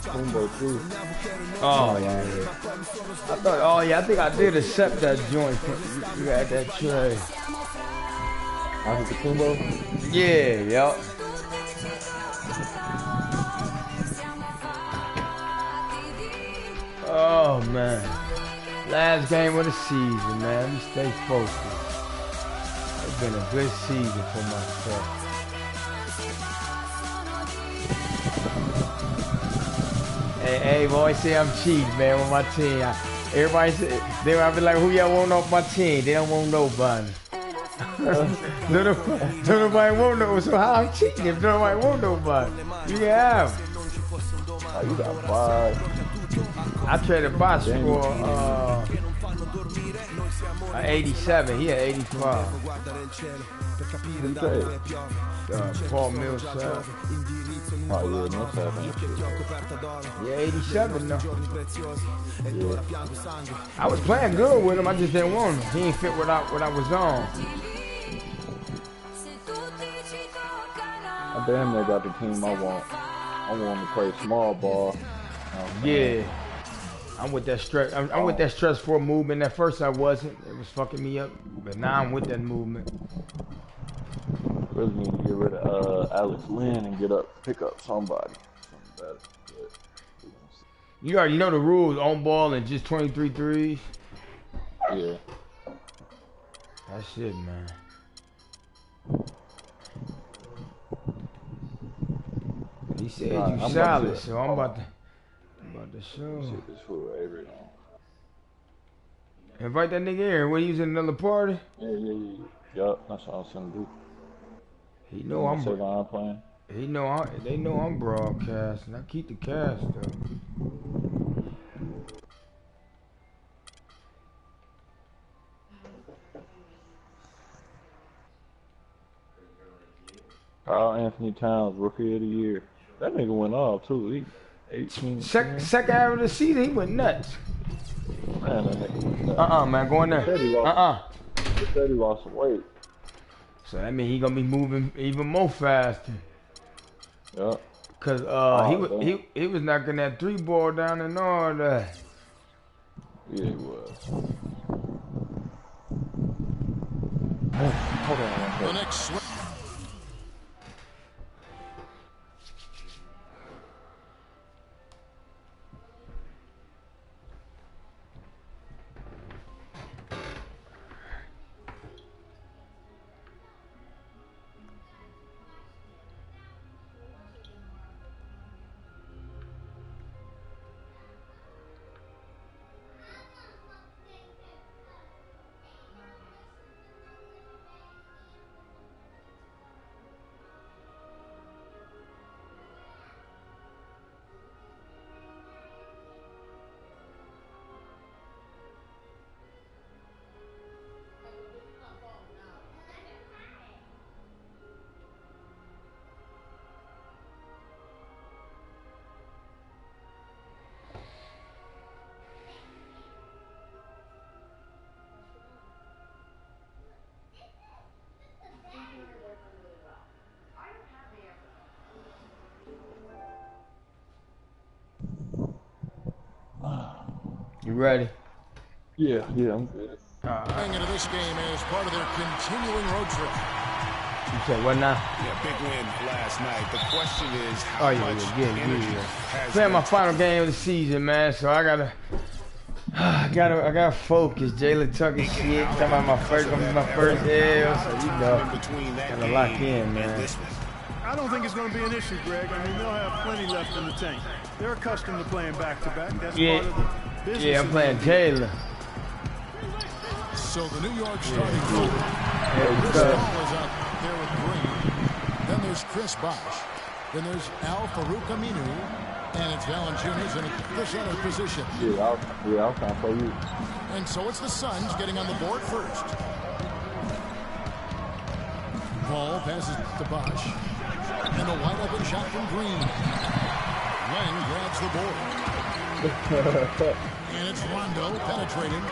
Kumbo too. Oh yeah. I thought. Oh yeah. I think I did accept that joint. You had that tray. After Kumbo. Yeah. Yup. Oh man. Last game of the season, man. We stay focused. It's been a good season for myself. Hey, boy, say I'm cheating, man, with my team. Everybody say, they might be like, who y'all want off my team? They don't want nobody. Don't nobody want nobody. So how I'm cheating if nobody want nobody? You can have. Oh, you got 5. I traded Bosch for 87. He had 85. Paul Millsap. Oh yeah, Millsap. Yeah, 87 though. Yeah. I was playing good with him. I just didn't want him. He ain't fit what I was on. I damn near got the team I want. I want to play small ball. Yeah. I'm with that stress. I'm with that stress for movement. At first I wasn't. It was fucking me up. But now I'm with that movement. Really need to get rid of Alex Lynn and pick up somebody. Something better. You already know the rules. On ball and just 23 threes. Yeah. That's it, man. He said you solid, so I'm about to show. Shit, this fool Avery on. Invite that nigga here. When he was in another party? Yeah. Yup, that's what I was gonna do. He know I'm playing. They know I'm broadcasting. I keep the cast though. Carl Anthony Towns, Rookie of the Year. That nigga went off too. He 18. Second half of the season, he went nuts. Man, that nigga went nuts. Man, go in there. He said he lost some weight. So that means he gonna be moving even more faster. Yeah. Cause he was knocking that 3 ball down and all that. Yeah, he was. Hold on one second. You ready? Yeah, I'm good. Going into this game as part of their continuing road trip. You said what now? Yeah, big win last night. The question is how much energy has playing my final game of the season, man. So I gotta focus. Jalen Tucker shit. Talking about my first L. So gotta lock in, man. I don't think it's going to be an issue, Greg. I mean, they'll have plenty left in the tank. They're accustomed to playing back-to-back. That's part of the business. Yeah, I'm playing Jalen. So the New York starting group. Chris Paul is up there with Green. Then there's Chris Bosh. Then there's Al Farouk Aminu. And it's Valanciunas in the center position. Yeah, I'll count for you. And so it's the Suns getting on the board first. Paul passes to Bosh. And a wide open shot from Green. Lang grabs the board. And it's Rondo penetrating.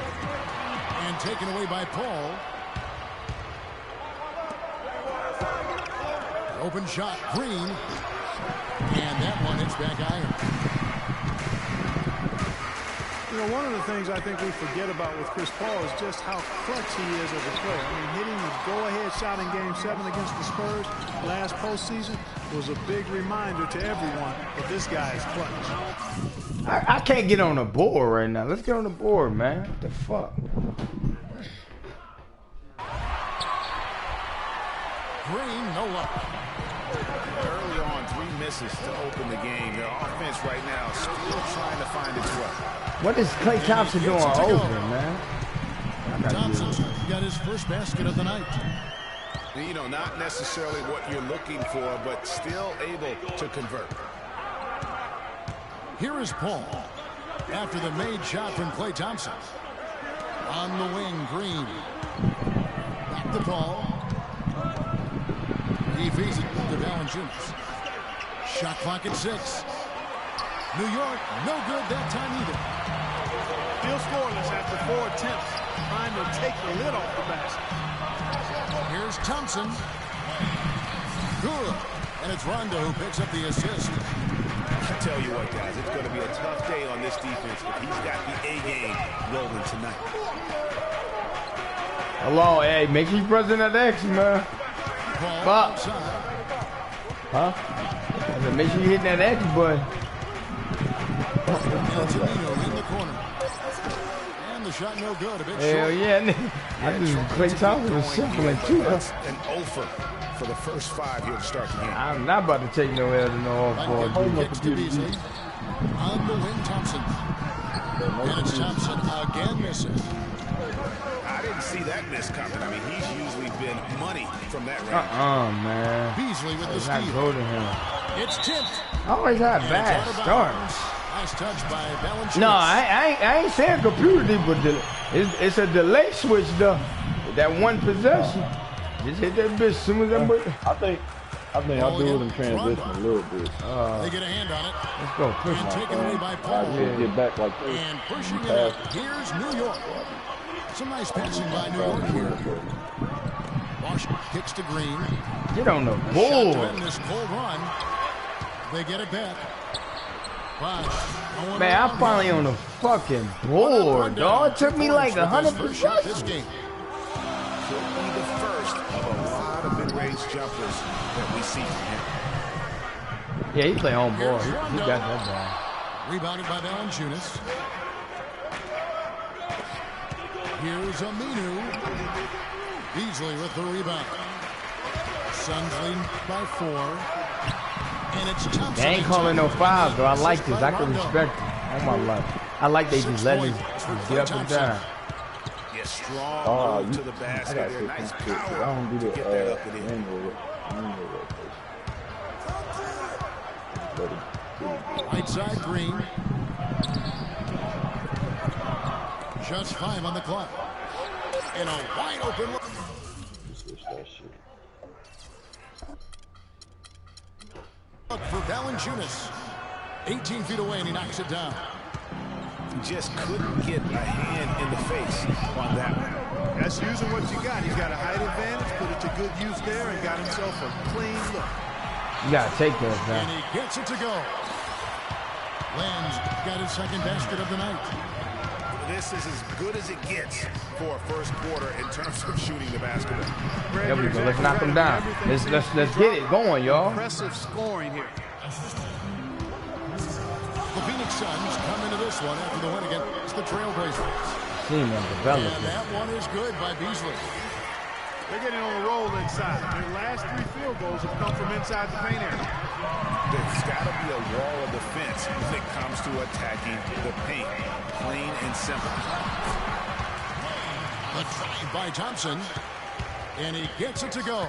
And taken away by Paul. Open shot, Green. And that one hits back iron. You know, one of the things I think we forget about with Chris Paul is just how clutch he is as a player. I mean, hitting the go-ahead shot in Game 7 against the Spurs last postseason was a big reminder to everyone that this guy is clutch. I can't get on the board right now. Let's get on the board, man. What the fuck? Green, no luck. Early on, 3 misses to open the game. Their offense right now still trying to find its way. What is Klay Thompson doing open, man? Thompson's got his first basket of the night. You know, not necessarily what you're looking for, but still able to convert. Here is Paul after the made shot from Klay Thompson. On the wing, Green. Back to Paul. He feeds it to Valanciunas. Shot clock at 6. New York, no good that time either. Still scoreless after 4 attempts, trying to take the lid off the basket. Here's Thompson. Good. And it's Rondo who picks up the assist. I tell you what, guys, it's going to be a tough day on this defense if he's got the A game rolling tonight. Hello, hey, make sure you pressing that X, man. Bob. Huh? I said, make sure you hitting that X button. In the corner. And the shot no good. A bit Hell short. yeah, nigga. I just Klay Thompson was simple and too. That's an offer for the first 5 here to start the game. I'm not about to take no L to no off ball. Kicks to Beasley. On the wing, Thompson. And it's Thompson again missing. I didn't see that miss coming. I mean, he's usually been money from that range. Man. Beasley with the Let's not steal. go to him. It's tipped. I always had And bad it's out of starts. bounds. Nice touch by Valanciunas. No, I ain't saying computer D, but it's a delay switch though. That one possession. Just hit that bitch as soon as I'm with it. I think I do it in transition a little bit. They get a hand on it. Let's go push And it. taken away by Paul. Get back like this. And pushing it up. Here's New York. Some nice passing by New York here. Bosch kicks to Green. Get on the Shot to board. end this cold run. They get it back. Bosch. Man, I'm finally on the fucking board, dog. It took me like 100 First shot this possessions. game. Could be the first of a lot of mid-range jumpers that we see from him. Yeah, he play on board. He Rondo. got that ball. Rebounded by Valanciunas. Here's Aminu. Beasley with the rebound. Suns lead by 4. And it's Thompson. They ain't calling no fouls, though. I like this. I can respect it. Oh, my life. I like they just let me get up and down. Yeah, strong move to the I basket. got There, nice 15 I power don't do to the get that up and in. manual rotation. Right side, Green. Just 5 on the clock. And a wide open look. Switch that shit. For Valanciunas. 18 feet away, and he knocks it down. Just couldn't get a hand in the face on that one. That's using what you got. He's got a height advantage, put it to good use there, and got himself a clean look. You gotta take that, And man. he gets it to go. Land's got his second basket of the night. This is as good as it gets for a first quarter in terms of shooting the basketball. There we go. Let's knock them down. Let's get it going, y'all. Impressive scoring here. The Phoenix Suns come into this one after the win against the Trailblazers. Team and And development. that one is good by Beasley. They're getting on a roll inside. Their last 3 field goals have come from inside the paint area. There's got to be a wall of defense when it comes to attacking the paint. Plain and simple. The drive by Thompson. And he gets it to go.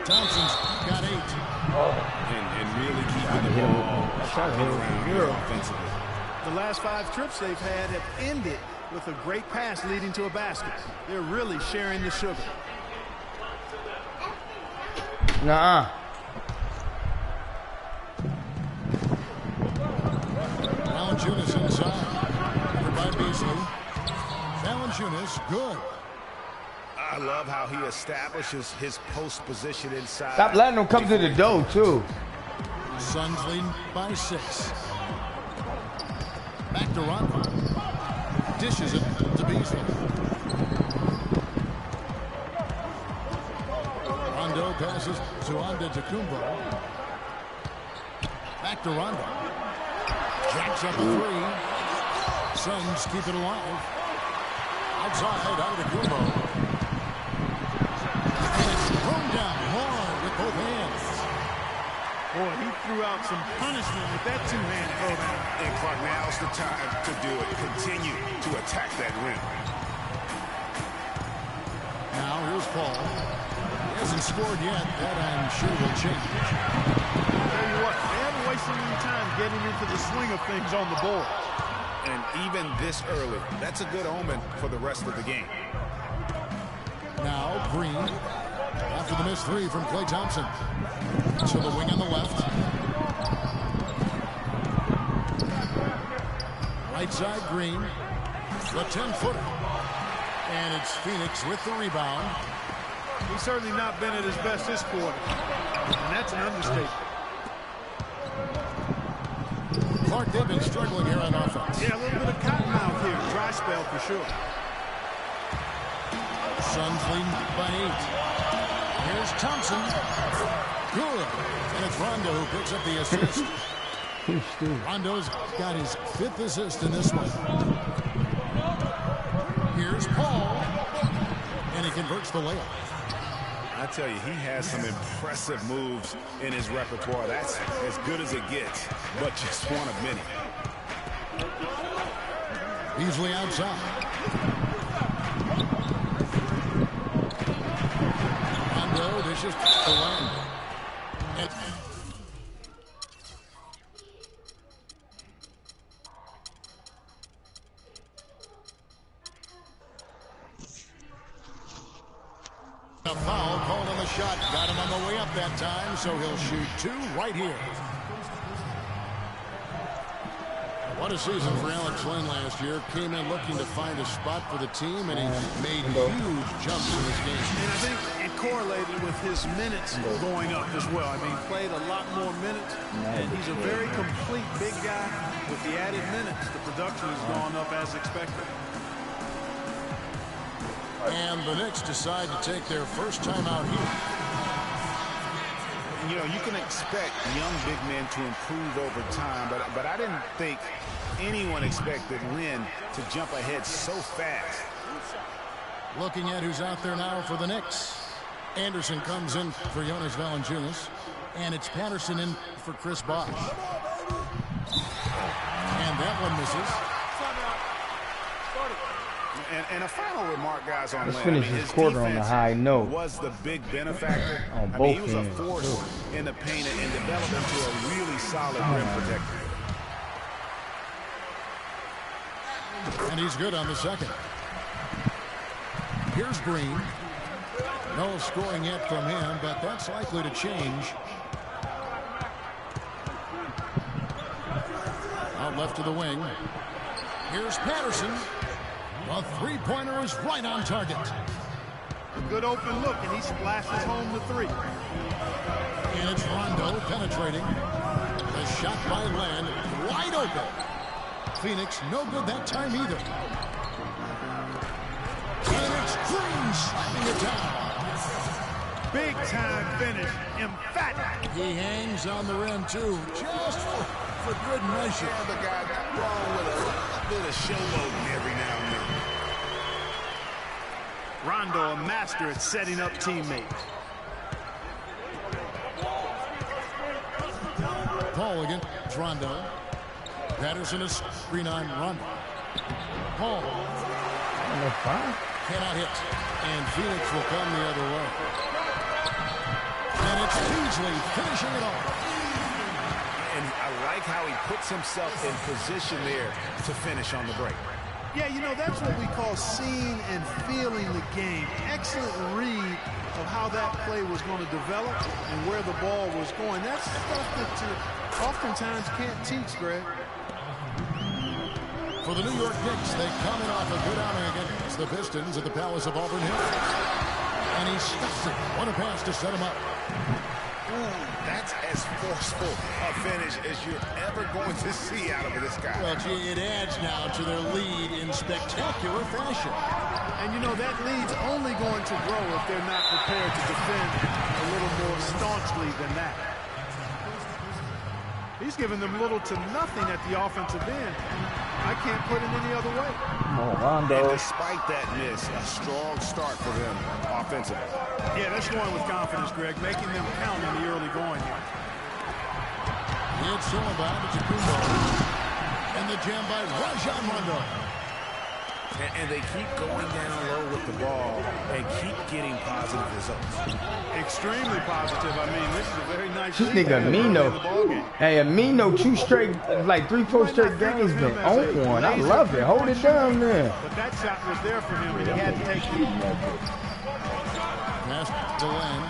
Thompson's got 8. And really keeping the ball around here offensively. The last 5 trips they've had have ended with a great pass leading to a basket. They're really sharing the sugar. Nuh-uh. Valanciunas inside. Covered by Beasley. Valanciunas, good. I love how he establishes his post position inside. Stop letting them come to the dough, too. Suns lead by 6. Back to Rondo. Dishes it to Beasley. Rondo passes to Antetokounmpo. Back to Rondo. Jacks up a three. Suns keep it alive. Outside, Antetokounmpo. And it's thrown down hard with both hands. Boy, he threw out some punishment with that two-hand throwdown. And Clark, now's the time to do it. Continue to attack that rim. Now here's Paul. He hasn't scored yet. That I'm sure will change. I'll tell you what, they haven't wasted any time getting into the swing of things on the board. And even this early, that's a good omen for the rest of the game. Now Green. After the missed three from Klay Thompson. To the wing on the left. Right side Green. The 10-footer. And it's Phoenix with the rebound. He's certainly not been at his best this quarter. And that's an understatement. Clark, they've been struggling here on offense. Yeah, a little bit of cottonmouth here. Dry spell for sure. Suns lead by 8. Here's Thompson. Good. And it's Rondo who picks up the assist. Rondo's got his 5th assist in this one. Here's Paul. And he converts the layup. I tell you, he has some impressive moves in his repertoire. That's as good as it gets, but just one of many. Beasley outside. Rondo dishes to Lang. A foul called on the shot. Got him on the way up that time, so he'll shoot 2 right here. What a season for Alex Len last year. Came in looking to find a spot for the team, and he made huge jumps in this game. And I think it correlated with his minutes going up as well. I mean, played a lot more minutes, and he's a very complete big guy. With the added minutes, the production has gone up as expected. And the Knicks decide to take their first time out here. You know, you can expect young big men to improve over time, but I didn't think anyone expected Lynn to jump ahead so fast. Looking at who's out there now for the Knicks. Anderson comes in for Jonas Valanciunas, and it's Patterson in for Chris Bosh. And that one misses. And a final remark, guys, on Let's Lynn. finish this quarter on a high note. Was the big benefactor. On both he was a ends, force in the paint and developed into a really solid rim protector. And he's good on the second. Here's Green. No scoring yet from him, but that's likely to change. Out left to the wing. Here's Patterson. The three-pointer is right on target. A good open look, and he splashes home the 3. And it's Rondo penetrating. The shot by Land, wide open. Phoenix, no good that time either. And it's Green slapping it down. Big time finish, emphatic. He hangs on the rim too, just for good measure. Yeah, the guy got wrong with a bit of showboating every now and then. Rondo, a master at setting up teammates. Paul against Rondo. Patterson is screen on Rondo. Paul cannot hit, and Phoenix will come the other way. And it's Beasley finishing it off. And I like how he puts himself in position there to finish on the break. Yeah, you know, that's what we call seeing and feeling the game. Excellent read of how that play was going to develop and where the ball was going. That's stuff that you oftentimes can't teach, Greg. For the New York Knicks, they come in off a good outing against the Pistons at the Palace of Auburn Hill. And he stuffs it. What a pass to set him up. That's as forceful a finish as you're ever going to see out of this guy. Well, gee, it adds now to their lead in spectacular fashion. And, you know, that lead's only going to grow if they're not prepared to defend a little more staunchly than that. He's given them little to nothing at the offensive end. I can't put it any other way. Oh, Rondo. And despite that miss, a strong start for them offensively. Yeah, that's going with confidence, Greg, making them count in the early going here. It's Sullivan to Kumbo. And the jam by Rajon Rondo. And they keep going down low with the ball and keep getting positive results. Extremely positive. I mean, this is a very nice This lead nigga Amino. Hey, Amino, 2 straight, like 3-4 straight games been on one. I love it. Hold it down there. But that shot was there for him, and he had to take it. Pass to Len.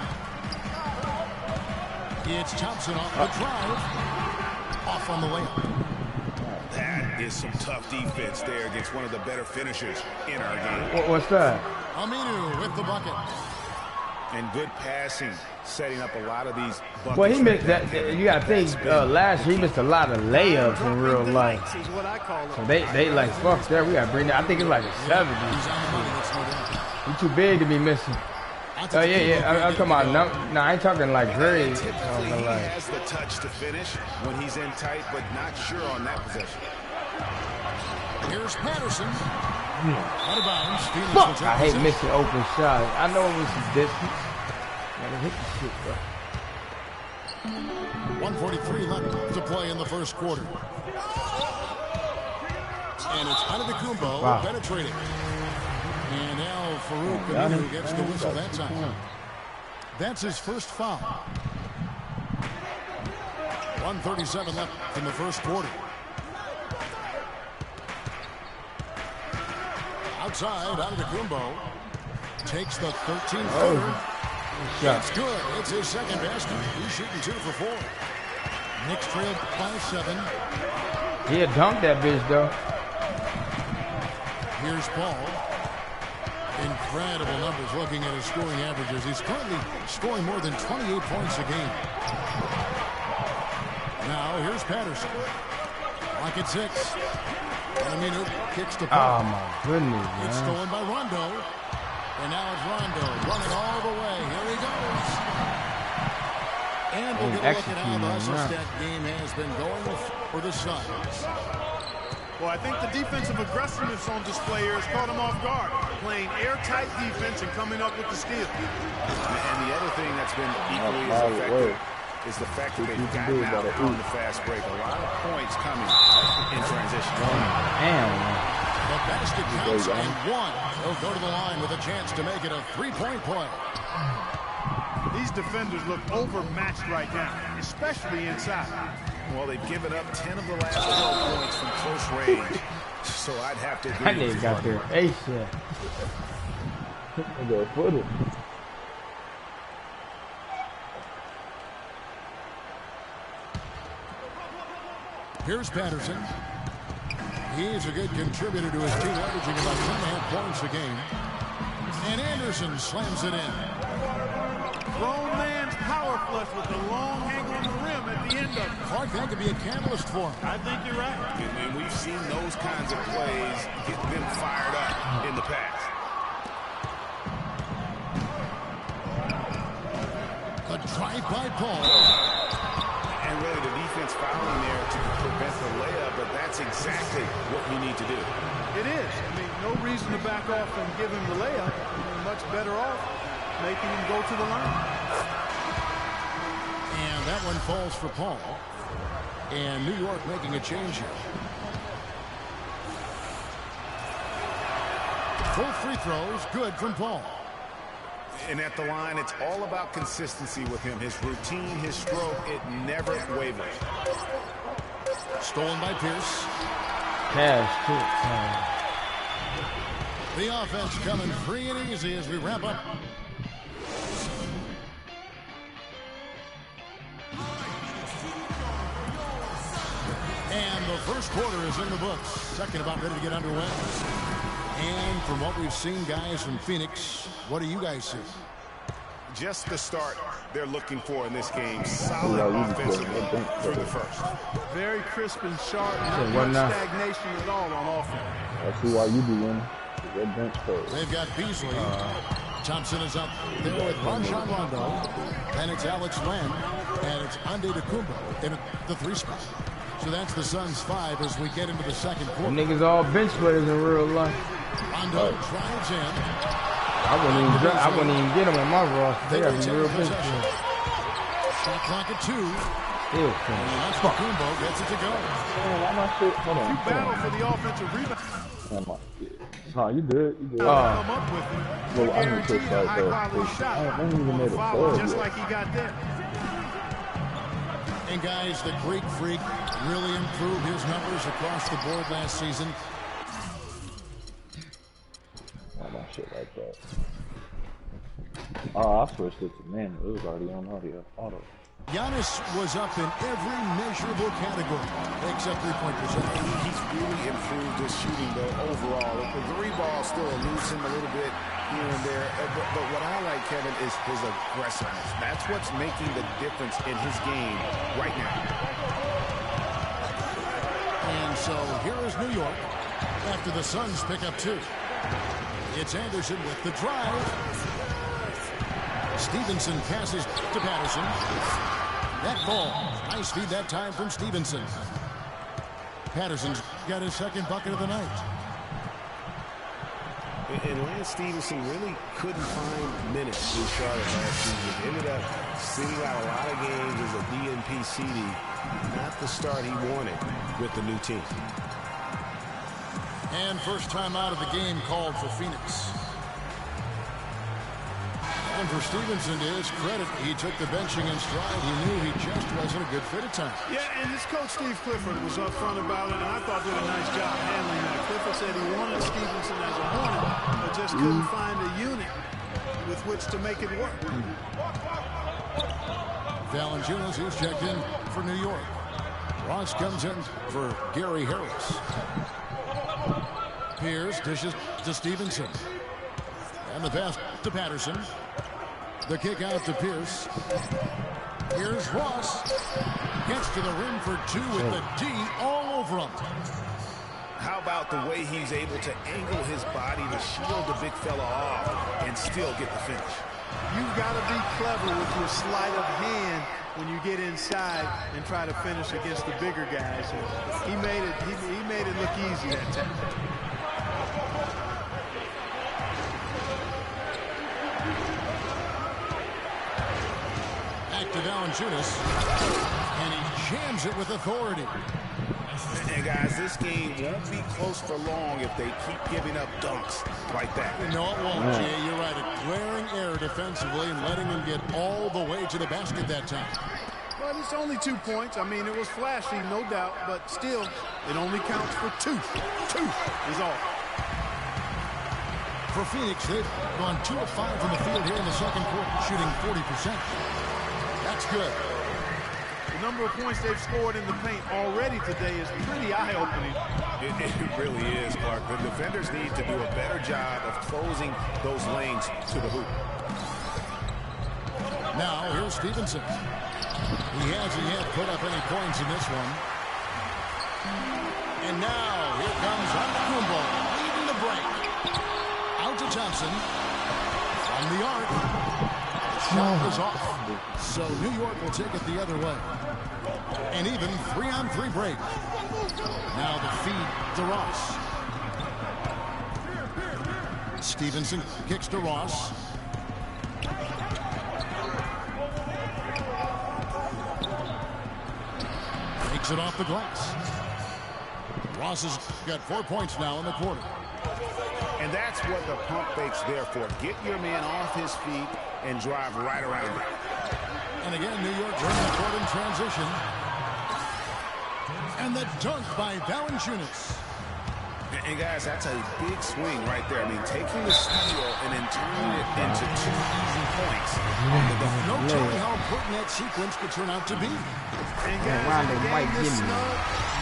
It's Thompson off the drive. Off on the layup. That is some tough defense there against one of the better finishers in our game. What's that? Aminu with the bucket. And good passing, setting up a lot of these buckets. Well, he missed that. You got to think, last year he missed a lot of layups in real life. So they like, fuck that. We got to bring that. I think it's like a 70. He's too big to be missing. Oh, yeah. I'm talking about, no, I ain't talking like grades. Typically, he has the touch to finish when he's in tight, but not sure on that possession. Here's Patterson. Out of bounds. Fuck! I hate missing open shots. I know it was some distance. Gotta hit the shit, bro. 1:43 left to play in the first quarter. And it's Antetokounmpo penetrating. And now Farouk Aminu gets the whistle that time. That's his first foul. 1:37 left in the first quarter. Outside, Antetokounmpo takes the 13-footer. It's good. It's his second basket. He's shooting 2 for 4. Knicks trailed by 7. He had dunked that bitch, though. Here's Paul. Incredible numbers looking at his scoring averages. He's currently scoring more than 28 points a game. Now, here's Patterson. Lock at 6. Aminu kicks the puck. Oh, my goodness, man. It's stolen by Rondo. And now it's Rondo running all the way. Here he goes. And we'll get a look at how the hustle stat game has been going for the Suns. Well, I think the defensive aggressiveness on display here has caught him off guard. Playing airtight defense and coming up with the steal. And the other thing that's been equally as effective is the fact that they've gotten out on the fast break. A lot of points coming in transition. Damn. The basket counts and 1. He'll go to the line with a chance to make it a 3-point play. These defenders look overmatched right now, especially inside. Well, they've given up 10 of the last 12 points from close range. So I'd have to agree. That nigga got their ASAP. Go put it. Here's Patterson. He's a good contributor to his team, averaging about 10.5 points a game. And Anderson slams it in. Grown man's power flush with the long hang on the rim at the end of it. Clark, that could be a catalyst for him. I think you're right. And we've seen those kinds of plays get them fired up in the past. A drive by Paul. And really the defense fouling there to prevent the layup, but that's exactly what you need to do. It is. I mean, no reason to back off and give him the layup. You're much better off making him go to the line. And that one falls for Paul. And New York making a change here. Full free throws, good from Paul. And at the line, it's all about consistency with him. His routine, his stroke, it never wavers. Stolen by Pierce. Cash, too. The offense coming free and easy as we wrap up. And the first quarter is in the books. Second about ready to get underway. And from what we've seen, guys, from Phoenix, what do you guys see? just the start they're looking for in this game. Solid offensively through the first. Very crisp and sharp. Not much stagnation at all on offense. I see why you be winning. That bench coach. They've got Beasley. Thompson is up there with Rajon Rondo. And it's Alex Len. And it's Antetokounmpo in the 3 spot. So that's the Suns' 5 as we get into the second quarter. Niggas all bench players in real life. Rondo drives in. I wouldn't even get them on my roster. They got some real bench players. Shot clock at 2. Still Antetokounmpo gets it to go. Why my shit? Hold on. Battle for the offensive rebound. No, you good. You good. Come up with it. Well, I didn't Guaranteed push a like high-quality that. shot. I don't even know the Foul, play just yet. like he got there. And guys, the Greek Freak really improved his numbers across the board last season. Why my shit like that? Oh, I switched it to manual. It was already on auto. Giannis was up in every measurable category except three-point percentage. He's really improved his shooting, though, overall. The 3 ball still eludes him a little bit here and there. But what I like, Kevin, is his aggressiveness. That's what's making the difference in his game right now. And so here is New York after the Suns pick up 2. It's Anderson with the drive. Stevenson passes to Patterson. That ball. Nice feed that time from Stevenson. Patterson's got his second bucket of the night. And Lance Stevenson really couldn't find minutes in Charlotte last season. Ended up sitting out a lot of games as a DNP CD. Not the start he wanted with the new team. And first time out of the game called for Phoenix. And for Stevenson, to his credit, he took the benching in stride. He knew he just wasn't a good fit at times. Yeah, and his coach, Steve Clifford, was upfront about it, and I thought did a nice job handling that. Clifford said he wanted Stevenson as a Hornet, but just couldn't find a unit with which to make it work. Valanciunas is checked in for New York. Ross comes in for Gary Harris. Pierce dishes to Stevenson. And the pass to Patterson. The kick out to Pierce. Here's Ross. Gets to the rim for 2 with the D all over him. How about the way he's able to angle his body to shield the big fella off and still get the finish? You've got to be clever with your sleight of hand when you get inside and try to finish against the bigger guys. And he made it look easy that time. Back to Valanciunas, and he jams it with authority. And guys, this game won't be close for long if they keep giving up dunks like that. No, it won't, Jay. You're right. A glaring error defensively and letting him get all the way to the basket that time. But it's only 2 points. I mean, it was flashy, no doubt, but still, it only counts for 2. 2 is all. For Phoenix, they've gone 2 of 5 from the field here in the second quarter, shooting 40%. That's good. The number of points they've scored in the paint already today is pretty eye-opening. It really is, Clark. The defenders need to do a better job of closing those lanes to the hoop. Now, here's Stevenson. He hasn't yet put up any points in this one. And now, here comes Antetokounmpo leading the break. Out to Thompson. From the arc. The shot is off. So New York will take it the other way. An even 3-on-3 break. Now the feed to Ross. Stevenson kicks to Ross. Takes it off the glass. Ross has got 4 points now in the quarter. And that's what the pump fake's there for. Get your man off his feet and drive right around him. And again, New York running the court in transition. And the dunk by Valanciunas. And guys, that's a big swing right there. I mean, taking the steal and then turning it into 2 easy points. No telling how important that sequence could turn out to be. And guys, in a game this snug,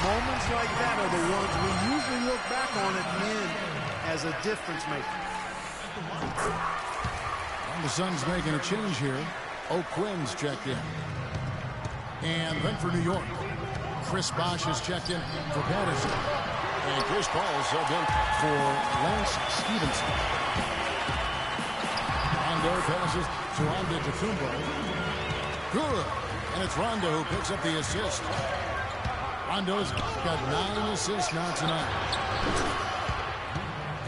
moments like that are the ones we usually look back on at the end as a difference maker. And the Suns making a change here. O'Quinn's checked in. And then for New York, Chris Bosh is checked in for Patterson. And Chris Paul subbed in for Lance Stevenson. Rondo passes to Antetokounmpo. Good. And it's Rondo who picks up the assist. Rondo's got 9 assists now tonight.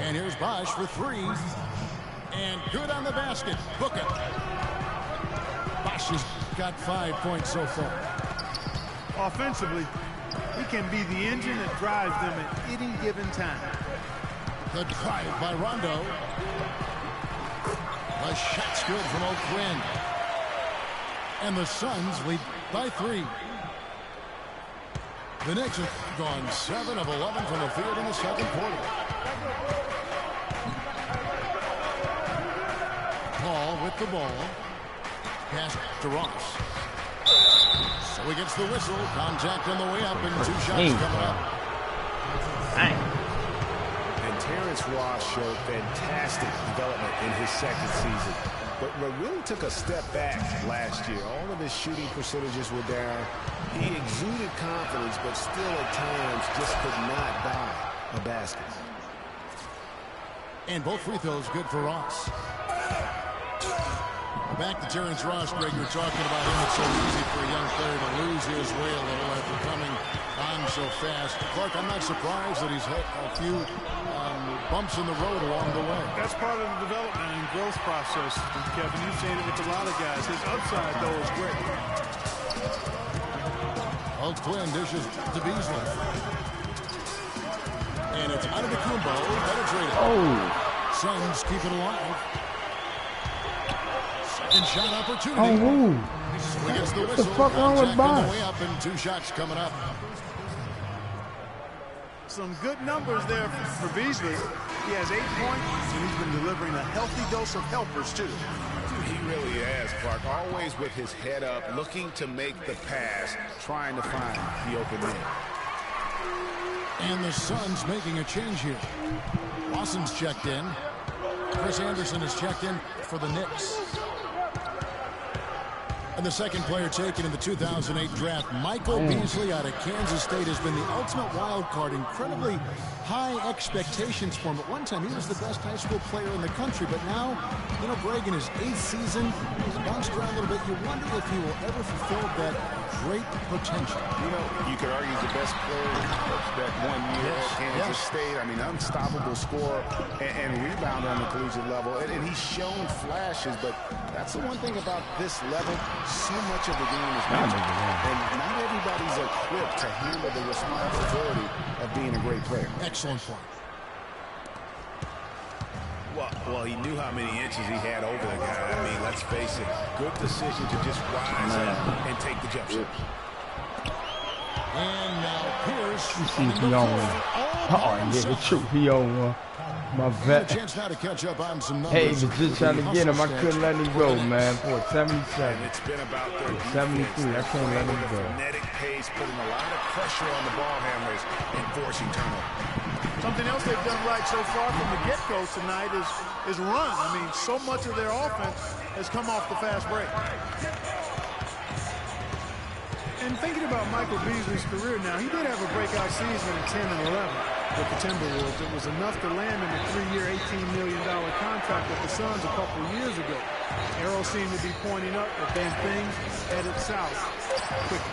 And here's Bosh for 3. And good on the basket. Book it. Bosh has got 5 points so far. Offensively, he can be the engine that drives them at any given time. Good drive by Rondo. A shot's good from O'Quinn. And the Suns lead by 3. The Knicks have gone 7 of 11 from the field in the second quarter. Paul with the ball. Pass to Ross. So he gets the whistle. Contact on the way up and 2 shots coming up. Dang. And Terrence Ross showed fantastic development in his second season. But really took a step back last year. All of his shooting percentages were down. He exuded confidence, but still at times just could not buy a basket. And both free throws good for Ross. Back to Terrence Ross, Greg. You're talking about him. It's so easy for a young player to lose his way a little after coming on so fast. Clark, I'm not surprised that he's had a few bumps in the road along the way. That's part of the development and growth process, Kevin. You've seen it with a lot of guys. His upside, though, is great. O'Quinn dishes to Beasley. And it's Antetokounmpo penetrating. Oh. Suns keep it alive. Second shot opportunity. Oh, woo. So he gets the What whistle. the fuck wrong with Contact on the Bosh? way up and 2 shots coming up. Some good numbers there for Beasley. He has 8 points, and he's been delivering a healthy dose of helpers, too. He really has, Clark. Always with his head up, looking to make the pass, trying to find the open man. And the Suns making a change here. Lawson's checked in. Chris Anderson is checked in for the Knicks. And the second player taken in the 2008 draft, Michael Beasley out of Kansas State, has been the ultimate wild card. Incredibly high expectations for him. At one time, he was the best high school player in the country. But now, you know, Greg, in his 8th season, he's bounced around a little bit. You wonder if he will ever fulfill that great potential. You know, you could argue the best player that 1 year at Kansas State. I mean, unstoppable scorer and rebounder on the collegiate level. And he's shown flashes, but that's the one thing about this level. So much of the game is mental, and not everybody's equipped to handle the responsibility of being a great player. Excellent point. Well, he knew how many inches he had over the guy. I mean, let's face it, good decision to just rise up and take the jump shot. And now Pierce. You see if he on one. Oh, yeah, the truth, he on one. My A vet. chance now to catch up on some numbers. Hey, was just trying to get him. I couldn't let him go, man. For 77. And it's been about their 73. I can't let him the go. frenetic pace, putting a lot of pressure on the ball handlers and forcing turnover. Something else they've done right so far from the get-go tonight is run. I mean, so much of their offense has come off the fast break. And thinking about Michael Beasley's career now, he did have a breakout season in 10 and 11 with the Timberwolves. It was enough to land him a 3-year, $18 million contract with the Suns a couple of years ago. Arrows seemed to be pointing up, but then things headed south quickly.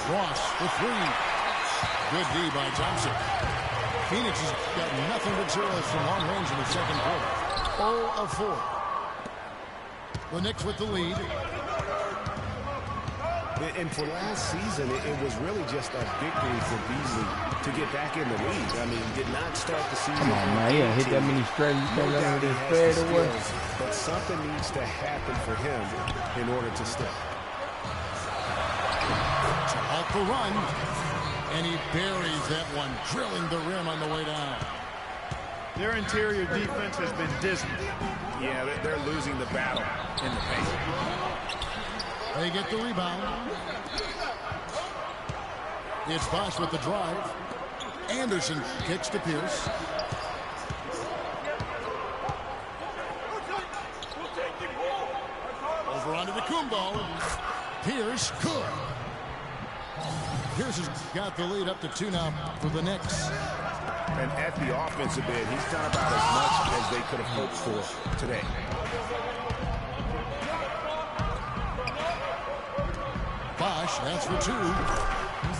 Ross for 3. Good D by Thompson. Phoenix has got nothing but zeros from long range in the second quarter. 0 of 4. The Knicks with the lead. And for last season, it was really just a victory for Beasley to get back in the league. I mean, did not start the season. Come on, man. He ain't hit that many straight. You can't let him just fade away. But something needs to happen for him in order to stay. To halt the run. And he buries that one, drilling the rim on the way down. Their interior defense has been dismal. Yeah, they're losing the battle in the paint. They get the rebound. It's Bosh with the drive. Anderson kicks to Pierce. Antetokounmpo. Pierce good. Pierce has got the lead up to 2 now for the Knicks. And at the offensive end, he's done about as much as they could have hoped for today. Bosh, that's for 2.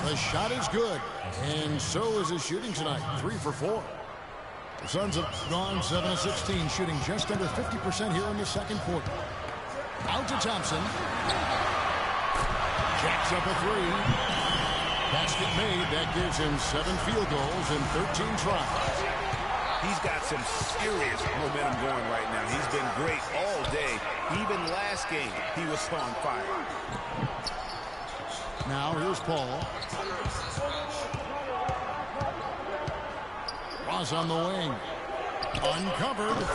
The shot is good. And so is his shooting tonight. 3 for 4. The Suns have gone 7 of 16, shooting just under 50% here in the second quarter. Out to Thompson. Jacks up a 3. Basket made. That gives him 7 field goals and 13 tries. He's got some serious momentum going right now. He's been great all day. Even last game, he was on fire. Now here's Paul. Ross on the wing. Uncovered.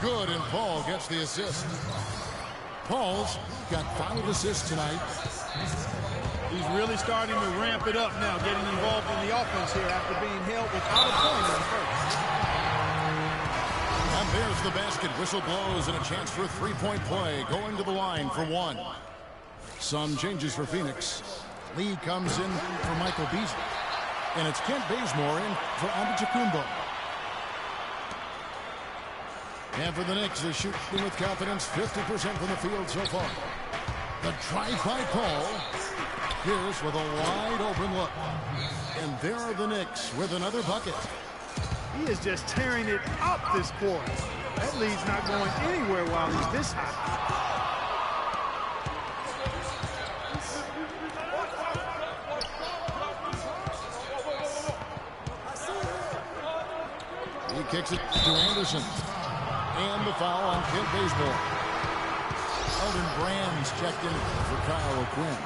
Good, and Paul gets the assist. Paul's got 5 assists tonight. He's really starting to ramp it up now, getting involved in the offense here after being held without a point in the first. And there's the basket. Whistle blows and a chance for a 3-point play. Going to the line for 1. Some changes for Phoenix. Lee comes in for Michael Beasley. And it's Kent Bazemore in for Antetokounmpo. And for the Knicks, they're shooting with confidence, 50% from the field so far. The drive by Paul. Pierce with a wide open look. And there are the Knicks with another bucket. He is just tearing it up this quarter. That lead's not going anywhere while he's this high. He kicks it to Anderson. And the foul on Kent Bazemore. Elton Brand's checked in for Kyle O'Quinn.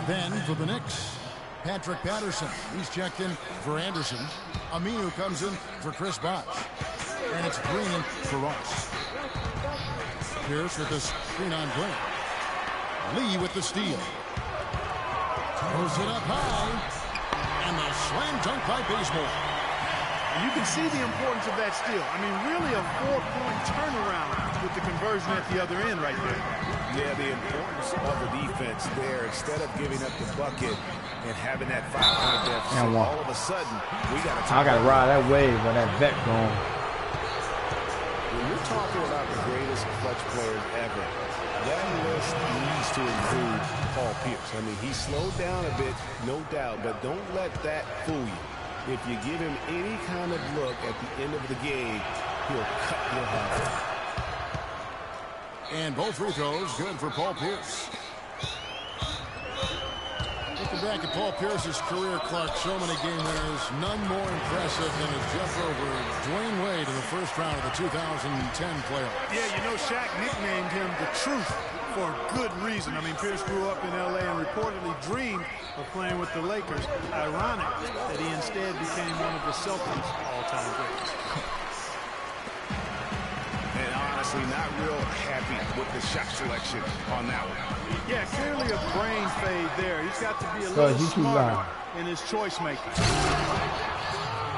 Then for the Knicks, Patrick Patterson. He's checked in for Anderson. Aminu comes in for Chris Bosh. And it's Green for Ross. Pierce with the screen on Green. Lee with the steal. Throws it up high. And the slam dunk by Bazemore. And you can see the importance of that steal. I mean, really a 4-point turnaround with the conversion at the other end right there. Yeah, the importance of the defense there. Instead of giving up the bucket and having that 5-point deficit, all of a sudden, we got to I got to ride that wave when that vet going. When you're talking about the greatest clutch players ever, that list needs to include Paul Pierce. I mean, he slowed down a bit, no doubt, but don't let that fool you. If you give him any kind of look at the end of the game, he'll cut your heart out. And both free throws good for Paul Pierce. Looking back at Paul Pierce's career, Clark, so many game winners, none more impressive than his jump over Dwayne Wade in the first round of the 2010 playoffs. Yeah, you know, Shaq nicknamed him the Truth for good reason. I mean, Pierce grew up in L.A. and reportedly dreamed of playing with the Lakers. Ironic that he instead became one of the Celtics' all-time greats. And honestly, not real happy with the shot selection on that one. Yeah, clearly a brain fade there. He's got to be a little smarter in his choice making.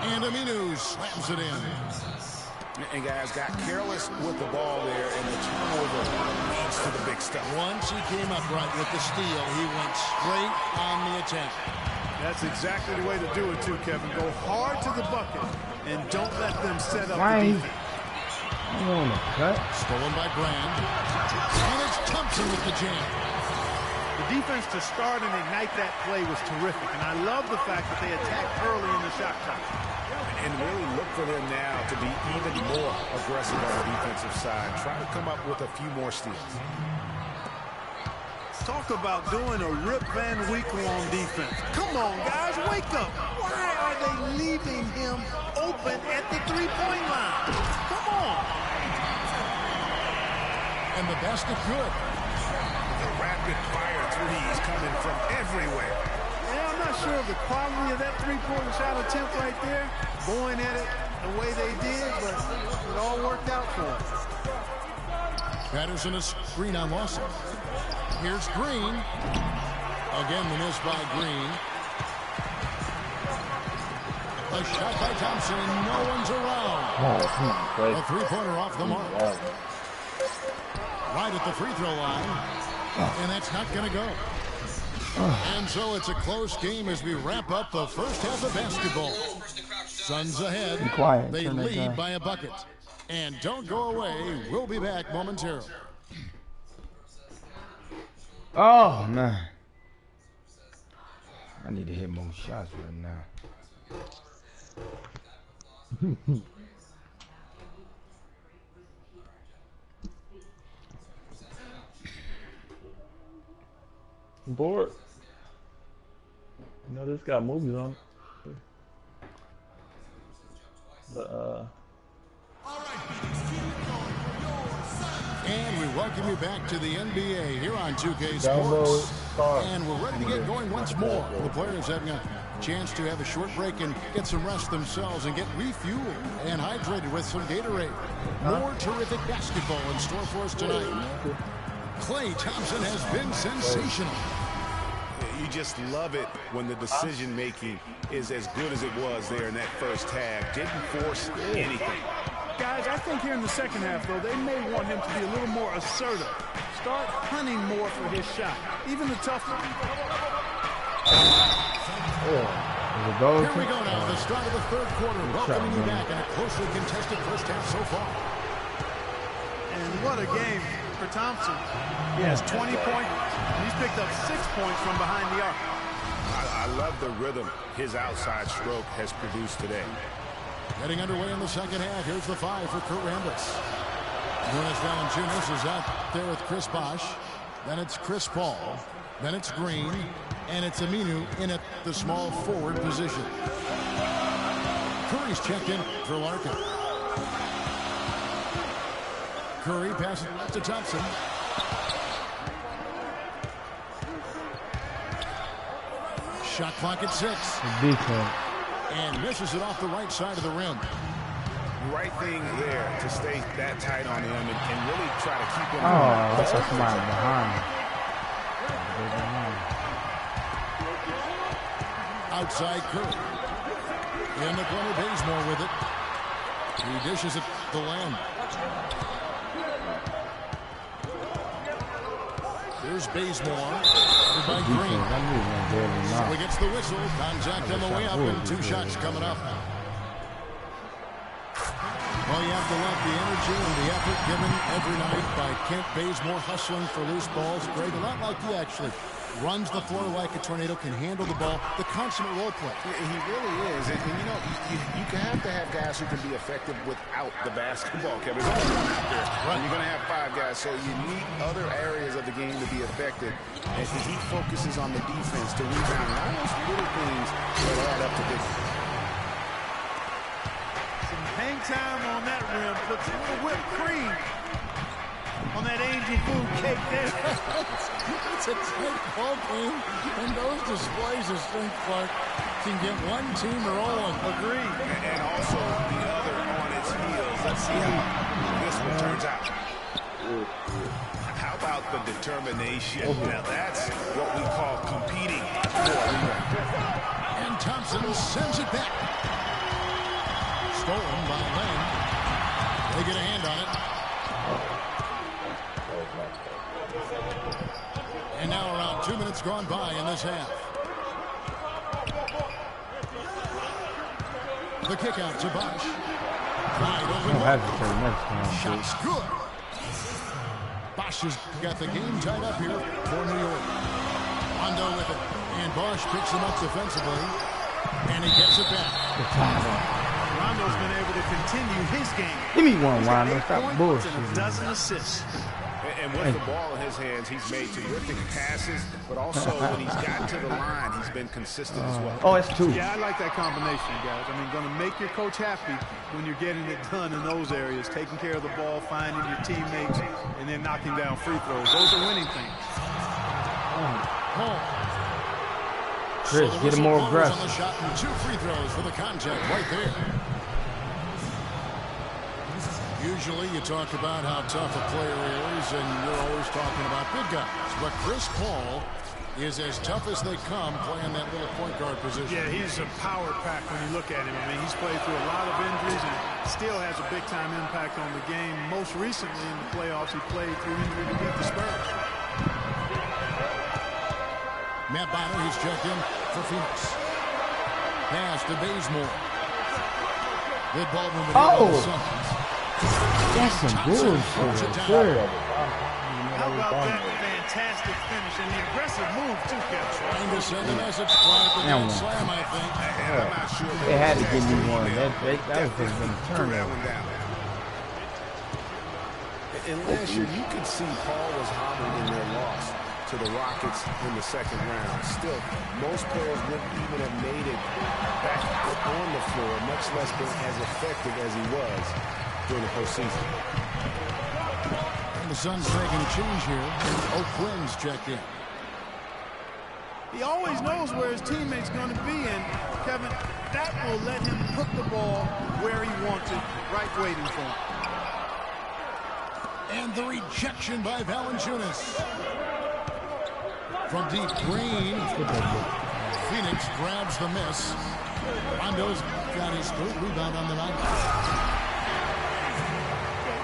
And Aminu slams it in. And guys got careless with the ball there, and the turnover leads to the big stuff. Once he came up right with the steal, he went straight on the attack. That's exactly the way to do it too, Kevin. Go hard to the bucket and don't let them set up the defense. Stolen by Brand. And it's Thompson with the jam. The defense to start and ignite that play was terrific, and I love the fact that they attacked early in the shot clock. And really look for them now to be even more aggressive on the defensive side. Try to come up with a few more steals. Talk about doing a Rip Van Winkle on defense. Come on, guys, wake up. Why are they leaving him open at the three-point line? Come on. And the basket good. The rapid-fire threes coming from everywhere. Yeah, I'm not sure of the quality of that three-point shot attempt right there, going at it the way they did, but it all worked out for them. Patterson is screen on Lawson. Here's Green. Again, the miss by Green. A shot by Thompson. No one's around. A three-pointer off the mark. right at the free throw line. And that's not going to go. And so it's a close game as we wrap up the first half of basketball. Suns ahead. Be quiet. They Turn that lead down. by a bucket. And don't go away. We'll be back momentarily. Oh, man. I need to hit more shots right now. Bored. You know this got movies on it. But And we welcome you back to the NBA here on 2K Sports. And we're ready to get going once more. The players having a chance to have a short break and get some rest themselves and get refueled and hydrated with some Gatorade. More terrific basketball in store for us tonight. Klay Thompson has been sensational. You just love it when the decision-making is as good as it was there in that first half. Didn't force anything. Guys, I think here in the second half, though, they may want him to be a little more assertive. Start hunting more for his shot, even the tough one. Here we go now, the start of the third quarter. Welcoming you back in a closely contested first half so far. And what a game for Thompson. He has 20 points. He's picked up 6 points from behind the arc. I love the rhythm his outside stroke has produced today. Getting underway in the second half. Here's the 5 for Kurt Rambis. Jonas Valanciunas is out there with Chris Bosh. Then it's Chris Paul. Then it's Green. And it's Aminu in at the small forward position. Curry's checked in for Larkin. Curry passes to Thompson. Shot clock at 6. And misses it off the right side of the rim. Right thing there to stay that tight on him and really try to keep him. Oh, that's somebody behind. Outside Curry. In the corner, Bazemore with it. He dishes it to Lamb. Here's Bazemore. By Green. So he gets the whistle. Contact on the way up and 2 shots coming up. Well, you have to love the energy and the effort given every night by Kent Bazemore hustling for loose balls. Greg, a lot like you actually. Runs the floor like a tornado, can handle the ball, the consummate role play. He really is. And you know, you have to have guys who can be effective without the basketball, Kevin. There's only one out there. Right. You're going to have 5 guys, so you need other areas of the game to be effective. And he focuses on the defense to rebound. And all those little things that add up to big. Some hang time on that rim. Looks a little whipped cream on that angel food cake there. It's a tight ball game, and those displays of strength, Clark, can get one team rolling. Agreed. And also the other on its heels. Let's see how this one turns out. How about the determination? Now that's what we call competing for a rebound. And Thompson sends it back. Stolen by Len. They get a hand on it. And now around 2 minutes gone by in this half. The kick out to Bosh. Wide open. Shot's good. Bosh has got the game tied up here for New York. Rondo with it. And Bosh picks him up defensively. And he gets it back. Rondo's been able to continue his game. Give me one, Rondo. Stop bullshit. And a dozen assists. And with the ball in his hands, he's made terrific passes, but also when he's gotten to the line, he's been consistent as well. Oh, it's 2. Yeah, I like that combination, guys. I mean, going to make your coach happy when you're getting it done in those areas, taking care of the ball, finding your teammates, and then knocking down free throws. Those are winning things. Chris, so get him more aggressive. On the shot and 2 free throws for the contact right there. Usually you talk about how tough a player is, and you're always talking about big guys. But Chris Paul is as tough as they come playing that little point guard position. Yeah, he's a power pack when you look at him. I mean, he's played through a lot of injuries and still has a big-time impact on the game. Most recently in the playoffs, he played through injury to beat the Spurs. Matt Bynum, he's checked in for Phoenix. Pass to Bazemore. Good ball movement. Oh! That's some bullshit. Sure. How about that fantastic finish and the aggressive move, too, Kevin? Trying to send a message. Slam, I think. I'm not sure. They had to give me one. That was just been a turnover. And last year, you could see Paul was hobbled in their loss to the Rockets in the second round. Still, most players wouldn't even have made it back on the floor, much less been as effective as he was during the postseason. And the Suns making a change here. O'Quinn's checked in. He always knows where his teammate's going to be, and Kevin, that will let him put the ball where he wants it, right waiting for him. And the rejection by Valanciunas. From deep, Green. Phoenix grabs the miss. Rondo's got his third rebound on the night.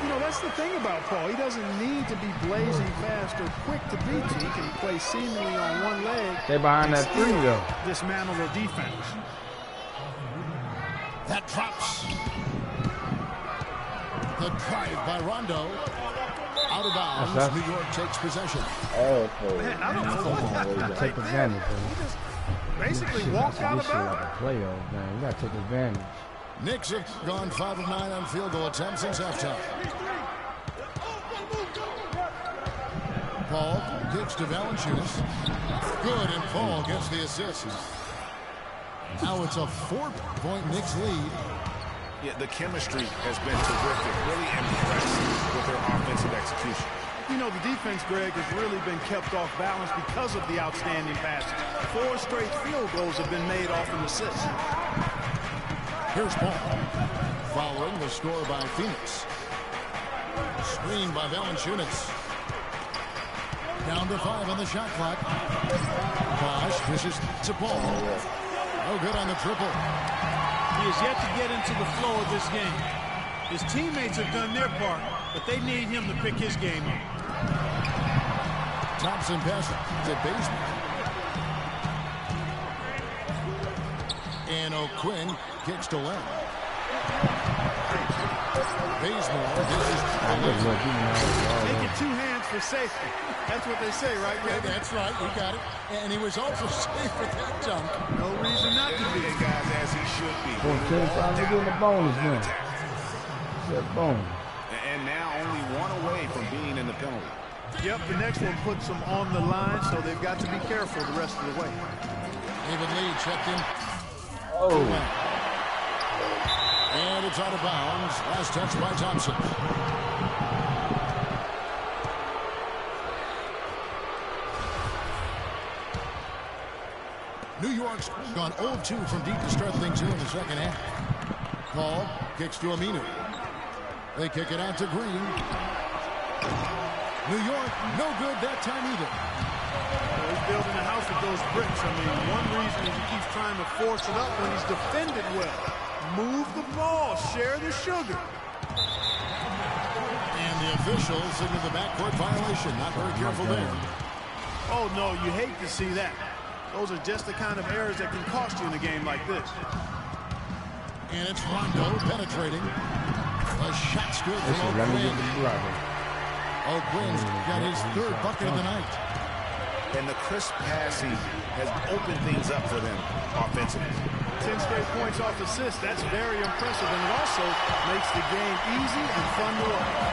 You know, that's the thing about Paul. He doesn't need to be blazing fast or quick to beat you. He can play seemingly on one leg. They're behind that three, though. Dismantle the defense. That drops. The drive by Rondo. Out of bounds. New York takes possession. Man, I don't know. Take advantage, man. He just basically walked out of This shit like bounds. a playoff, man. You got to take advantage. Knicks have gone 5 of 9 on field goal attempts since halftime. Paul kicks to Valanciunas. Good, and Paul gets the assist. Now it's a 4-point Knicks lead. Yeah, the chemistry has been terrific. Really impressed with their offensive execution. You know, the defense, Greg, has really been kept off balance because of the outstanding passes. 4 straight field goals have been made off an assist. Here's Paul. Following the score by Phoenix. Screen by Valanciunas. Down to 5 on the shot clock. Bosh dishes to Paul. No good on the triple. He has yet to get into the flow of this game. His teammates have done their part, but they need him to pick his game up. Thompson passes to Bazemore. And O'Quinn kicks to Len. Bazemore dishes to Len. Making 2 hands for safety. That's what they say, right, Greg? Yeah, that's right. You got it. And he was also safe with that dunk. No reason not to be. Guys, as he should be. Finally getting the bonus win. That bonus. And now only 1 away from being in the penalty. Yep, the next one puts them on the line, so they've got to be careful the rest of the way. David Lee checked in. Oh. And it's out of bounds. Last touch by Thompson. New York's gone 0-2 from deep to start things here in the second half. Paul kicks to Aminu. They kick it out to Green. New York, no good that time either. He's building a house with those bricks. I mean, one reason is he keeps trying to force it up when he's defended well. Move the ball, share the sugar. And the officials signal the backcourt violation. Not very careful there. Oh, no, you hate to see that. Those are just the kind of errors that can cost you in a game like this. And it's Rondo penetrating. A shot's good from O'Quinn. O'Quinn's got his 3rd bucket of the night. And the crisp passing has opened things up for them offensively. 10 straight points off assists. That's very impressive, and it also makes the game easy and fun to watch.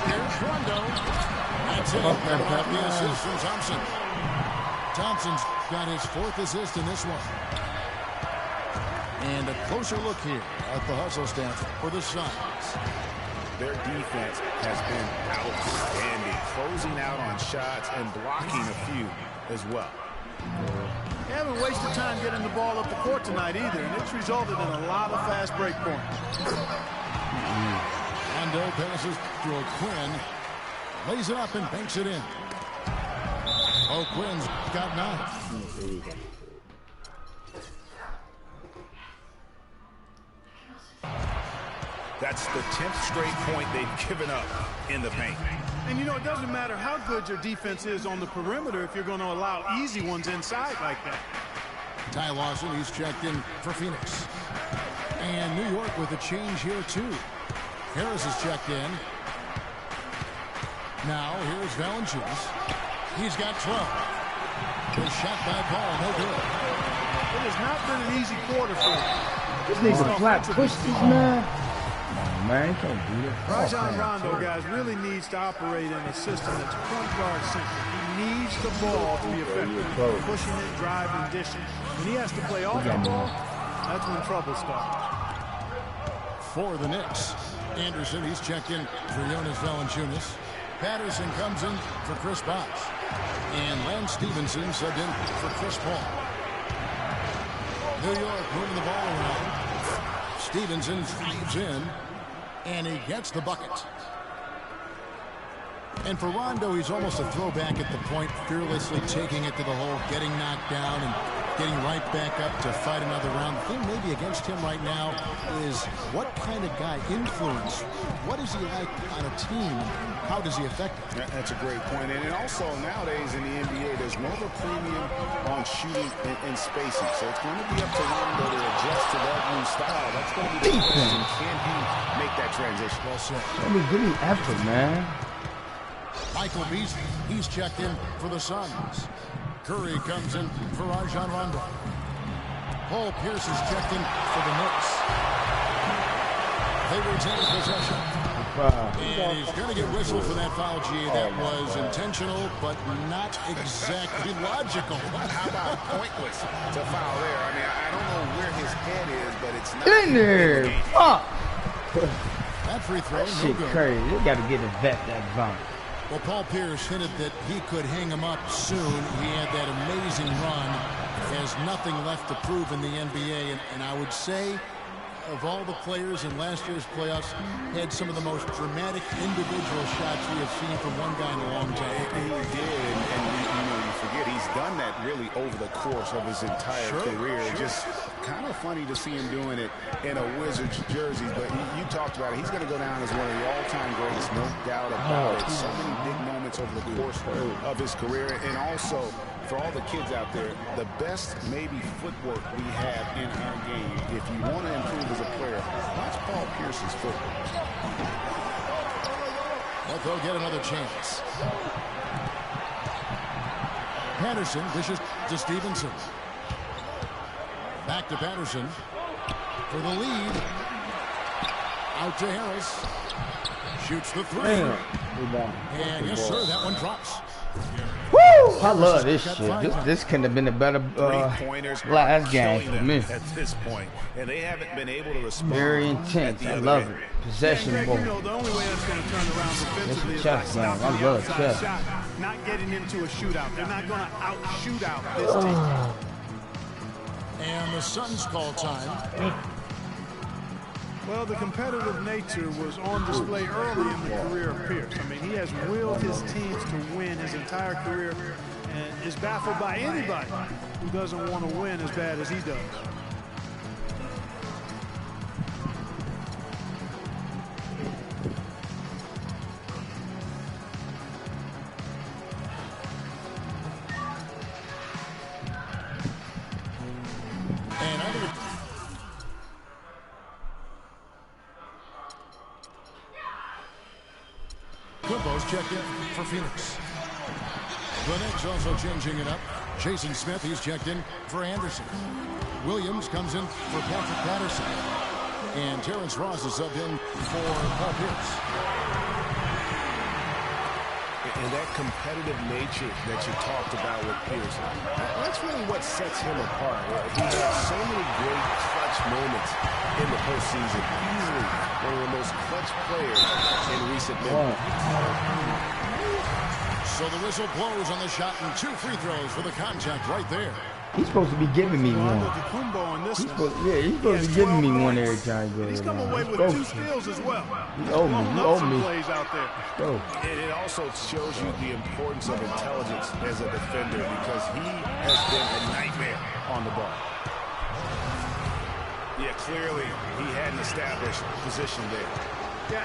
Here's Rondo. That's it. Got the assist from Thompson. Thompson's got his 4th assist in this one. And a closer look here at the hustle stats for the Suns. Their defense has been outstanding, closing out on shots and blocking a few as well. They haven't wasted time getting the ball up the court tonight either, and it's resulted in a lot of fast break points. Rondo passes to O'Quinn, lays it up and banks it in. O'Quinn's got 9. That's the 10th straight point they've given up in the paint. And you know, it doesn't matter how good your defense is on the perimeter if you're going to allow easy ones inside like that. Ty Lawson, he's checked in for Phoenix. And New York with a change here, too. Harris is checked in. Now, here's Valanciunas. He's got 12. His shot by Paul, no good. It has not been an easy quarter for him. This nigga flat push this man. No, man, he can't do it. Rajon Rondo, guys, really needs to operate in a system that's point guard centric. He needs the ball to be effective. Pushing it, driving, dishing. When he has to play off the ball, that's when trouble starts. For the Knicks, Anderson, he's checked in for Jonas Valanciunas. Patterson comes in for Chris Bosh. And Lance Stevenson subbed in for Chris Paul. New York moving the ball around. Stevenson drives in, and he gets the bucket. And for Rondo, he's almost a throwback at the point, fearlessly taking it to the hole, getting knocked down, and getting right back up to fight another round. The thing maybe against him right now is what kind of guy, influence, what is he like on a team? How does he affect it? That's a great point. And also nowadays in the NBA, there's more of a premium on shooting and spacing. So it's going to be up to Rondo to adjust to that new style. That's going to be the question. Can he make that transition? Well said. Give me effort, man. Michael Beasley, he's checked in for the Suns. Curry comes in for Rajon Rondo. Paul Pierce is checked in for the Knicks. They retain possession. And he's going to get whistled for that foul, G. That was intentional, but not exactly logical. How about pointless to foul there? I mean, I don't know where his head is, but it's not. In there. Fuck. That free throw, That no shit good. crazy. You got to get a vet that vomit. Well, Paul Pierce hinted that he could hang him up soon. He had that amazing run. Has nothing left to prove in the NBA, and I would say of all the players in last year's playoffs, had some of the most dramatic individual shots we have seen from one guy in a long time. He did, and you forget he's done that really over the course of his entire career. Just kind of funny to see him doing it in a Wizards jersey, but you talked about it. He's going to go down as one of the all-time greatest, no doubt about it. So many big moments over the course of his career, and also for all the kids out there, the best maybe footwork we have in our game. If you want to improve as a player, watch Paul Pierce's footwork. But they'll get another chance. Patterson dishes to Stevenson. Back to Patterson for the lead. Out to Harris. Shoots the three. And yes, sir, that one drops. Woo! I love this shit. This couldn't have been a better last game for me. At this point, and they haven't been able to respond. Very intense. I love it. Possession ball. You know, the only way that's going to turn around defensively is chess, by man. stopping I the love outside chess. shot, not getting into a shootout. They're not going to out-shoot out this team. And the Suns call time. Well, the competitive nature was on display early in the career of Pierce. I mean, he has willed his teams to win his entire career and is baffled by anybody who doesn't want to win as bad as he does. And I'm going to... Kumbo's checked in for Phoenix. The Knicks also changing it up. Jason Smith, he's checked in for Anderson. Williams comes in for Patrick Patterson. And Terrence Ross is subbed in for Paul Pierce. And that competitive nature that you talked about with Pierce, that's really what sets him apart. He has so many great clutch moments in the postseason. Easily one of the most clutch players in recent memory. So the whistle blows on the shot and 2 free throws for the contact right there. He's supposed to be giving me one. He's supposed to be giving me one every time he goes. He's come away with 2 steals as well. You owe me. You owe me. Plays out there. Let's go. It also shows you the importance of intelligence as a defender because he has been a nightmare on the ball. Yeah, clearly he had an established position there. Yeah,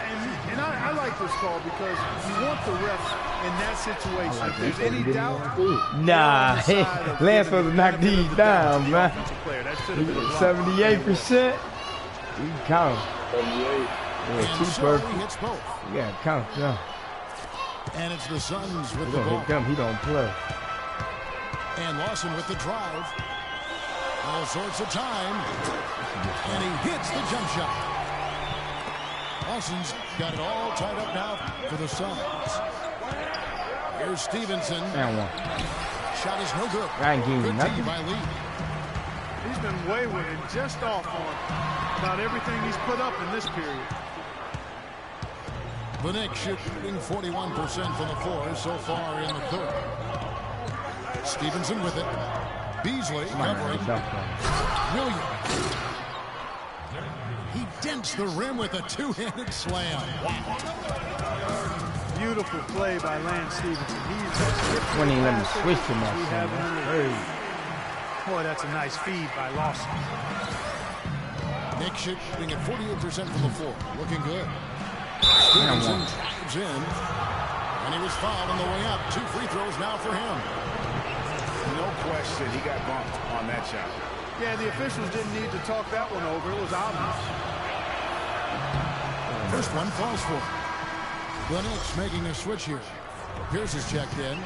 and I like this call because you want the refs in that situation. If there's any doubt, nah, hey, Lance supposed to knock these down, man. 78%. You count. 78. Yeah, too perfect. Hits both. You gotta count, yeah. And it's the Suns with He the don't ball. hit them. He don't play. And Lawson with the drive. All sorts of time. And he hits the jump shot. Lawson's got it all tied up now for the Suns. Here's Stevenson. And one. Shot is no good. I ain't giving you Good nothing. tee by Lee. he's been wayward and just off on about everything he's put up in this period. The Knicks shooting 41% from the floor so far in the third. Stevenson with it. Beasley covering. Williams. He dents the rim with a two-handed slam. Wow. Beautiful play by Lance Stevenson. When he let me switch to my Hey. Boy, that's a nice feed by Lawson. Knicks shooting at 48% from the floor. Looking good. Stevenson drives in. And he was fouled on the way up. 2 free throws now for him. No question, he got bumped on that shot. Yeah, the officials didn't need to talk that one over. It was obvious. First one falls for him. The Knicks making a switch here. Pierce is checked in.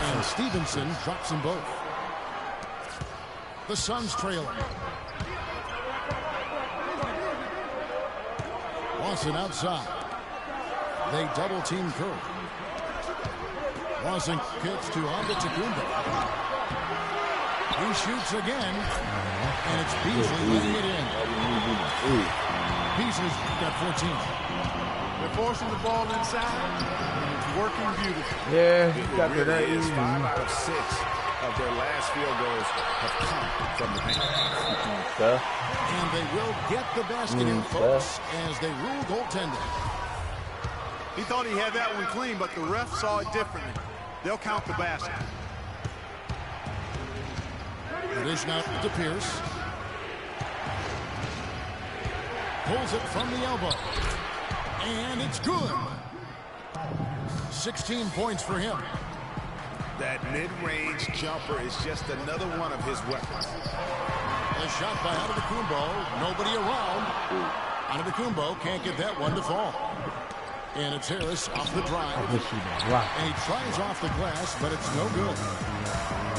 And Stevenson drops them both. The Suns trailing. Lawson outside. They double team Curry. Lawson kicks to Antetokounmpo. He shoots again. And it's Beasley letting it in. Beasley's got 14. They're forcing the ball inside. And it's working beautifully. Yeah, It got to really that is easy. 5 out of 6 of their last field goals have come from the paint. And they will get the basket in, folks, as they rule goaltending. He thought he had that one clean, but the ref saw it differently. They'll count the basket. The dish now to Pierce. Pulls it from the elbow. And it's good. 16 points for him. That mid-range jumper is just another one of his weapons. A shot by Antetokounmpo. Nobody around. Antetokounmpo can't get that one to fall. And it's Harris off the drive. And he tries off the glass, but it's no good.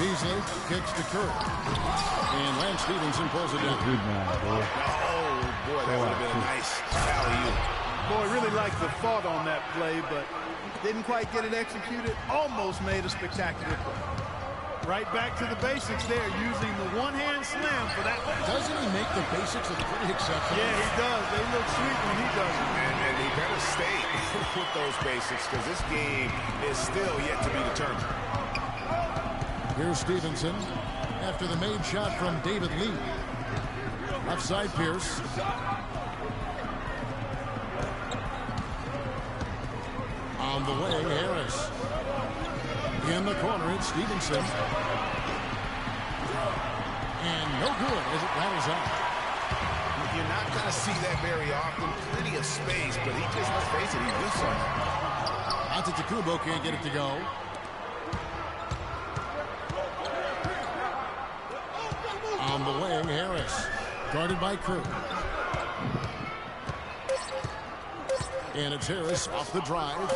Beasley kicks to Curry. And Lance Stevenson pulls it down. Oh, boy, that would have been a nice alley-oop. Boy, really liked the thought on that play, but didn't quite get it executed. Almost made a spectacular play. Right back to the basics there, using the one-hand slam for that one. Doesn't he make the basics look pretty exceptional? Yeah, he does. They look sweet when he does it. And he better stay with those basics because this game is still yet to be determined. Here's Stevenson after the made shot from David Lee. Left side Pierce. On the wing, Harris. In the corner, it's Stevenson. And no good as it rattles out. You're not going to see that very often. Plenty of space, but he just, let's face it, he whiffs on it. Antetokounmpo can't get it to go. On the wing, Harris. Guarded by Crew. And it's Harris off the drive.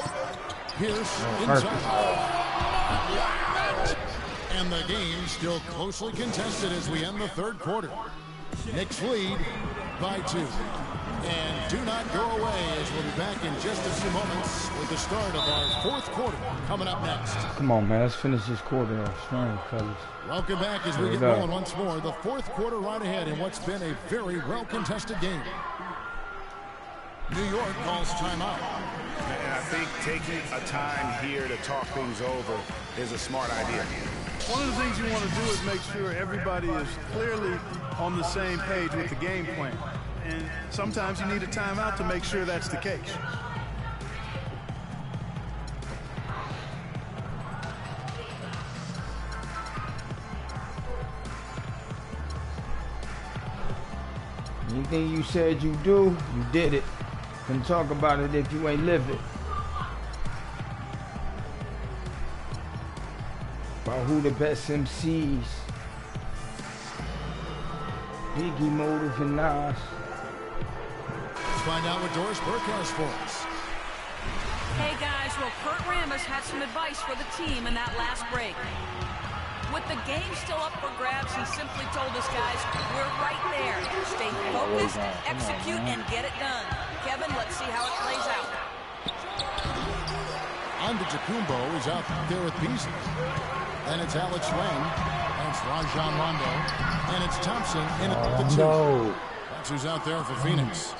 Pierce inside. And the game still closely contested as we end the third quarter. Knicks lead by 2. And do not go away as we'll be back in just a few moments with the start of our fourth quarter coming up next. Come on, man. Let's finish this quarter off strong, fellas. Welcome back as we get rolling once more. The fourth quarter right ahead in what's been a very well-contested game. New York calls timeout. And I think taking a time here to talk things over is a smart idea. One of the things you want to do is make sure everybody is clearly on the same page with the game plan. And sometimes you need a timeout to make sure that's the case. Anything you said you do, you did it. Can talk about it if you ain't live it. About who the best MCs. Biggie, Motive, and Nas. Let's find out what Doris Burke has for us. Hey guys, well, Kurt Rambis had some advice for the team in that last break. With the game still up for grabs, he simply told us guys, we're right there. Stay focused, execute, and get it done. Kevin, let's see how it plays out. Antetokounmpo is out there with Beasley. Then it's Alex Len. That's Rajon Rondo. And it's Thompson in at the 2. No. That's who's out there for Phoenix.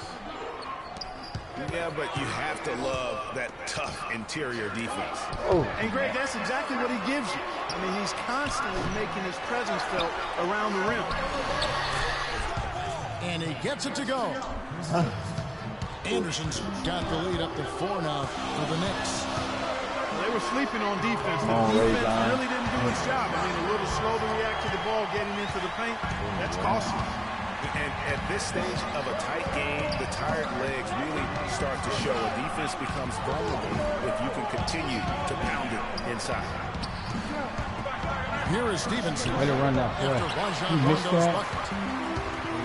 Yeah, but you have to love that tough interior defense. Oh. And Greg, that's exactly what he gives you. I mean, he's constantly making his presence felt around the rim. And he gets it to go. Anderson's got the lead up to 4 now for the Knicks. They were sleeping on defense. The defense really didn't do its job. I mean, a little slow to react to the ball getting into the paint. That's costly. And at this stage of a tight game, the tired legs really start to show. A defense becomes vulnerable if you can continue to pound it inside. Here is Stevenson. Way to run that play. After You missed Rondo's that? bucket.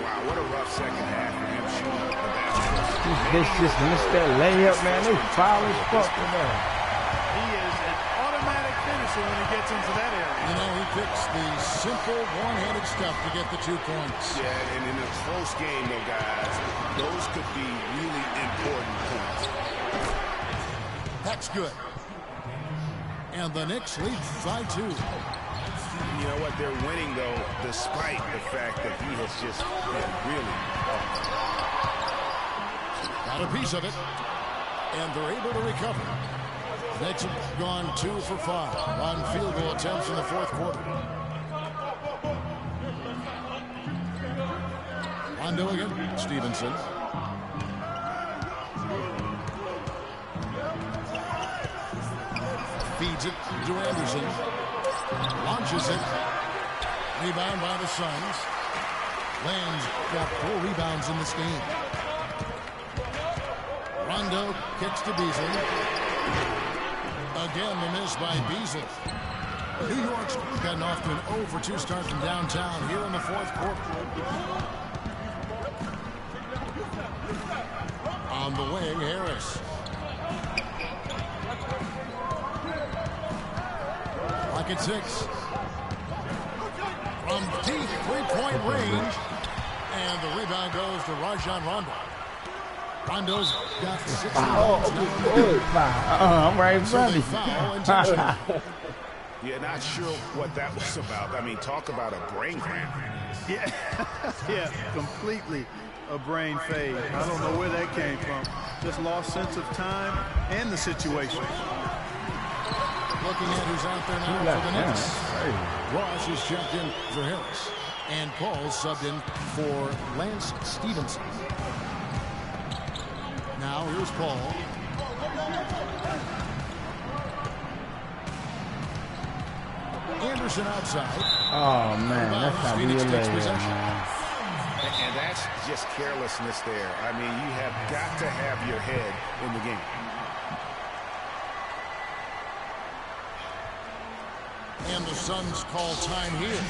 Wow, what a rough second half for him shooting the basketball. This just missed that layup, man. They foul as fuck for that. He is an automatic finisher when he gets into that area. You know, he picks the simple one-handed stuff to get the 2 points. Yeah, and in a close game, though, guys, those could be really important points. That's good. And the Knicks lead by 2. You know what? They're winning, though, despite the fact that he has just been really off. Got a piece of it. And they're able to recover. Knicks have gone 2 for 5 on field goal attempts in the 4th quarter. Rondo again. Stevenson. Feeds it to Anderson. Launches it. Rebound by the Suns. Land's got 4 rebounds in this game. Rondo kicks to Beasley. Again, the miss by Beasley. New York's gotten off to an 0 for 2 start from downtown here in the 4th quarter. On the wing, Harris. Lock at 6. From deep 3-point range. And the rebound goes to Rajon Rondo. Rondo's got 6 rebounds. I'm right in front of Foul intentional. Yeah, not sure what that was about. I mean, talk about a brain cramp. Yeah, yeah, completely a brain fade. I don't know where that came from. Just lost sense of time and the situation. Looking at who's out there now for the Knicks. Ross is checked in for Harris. And Paul subbed in for Lance Stevenson. Now here's Paul. Anderson outside. Oh, man, that's not real layer, man. And that's just carelessness there. I mean, you have got to have your head in the game. And the Suns call time here.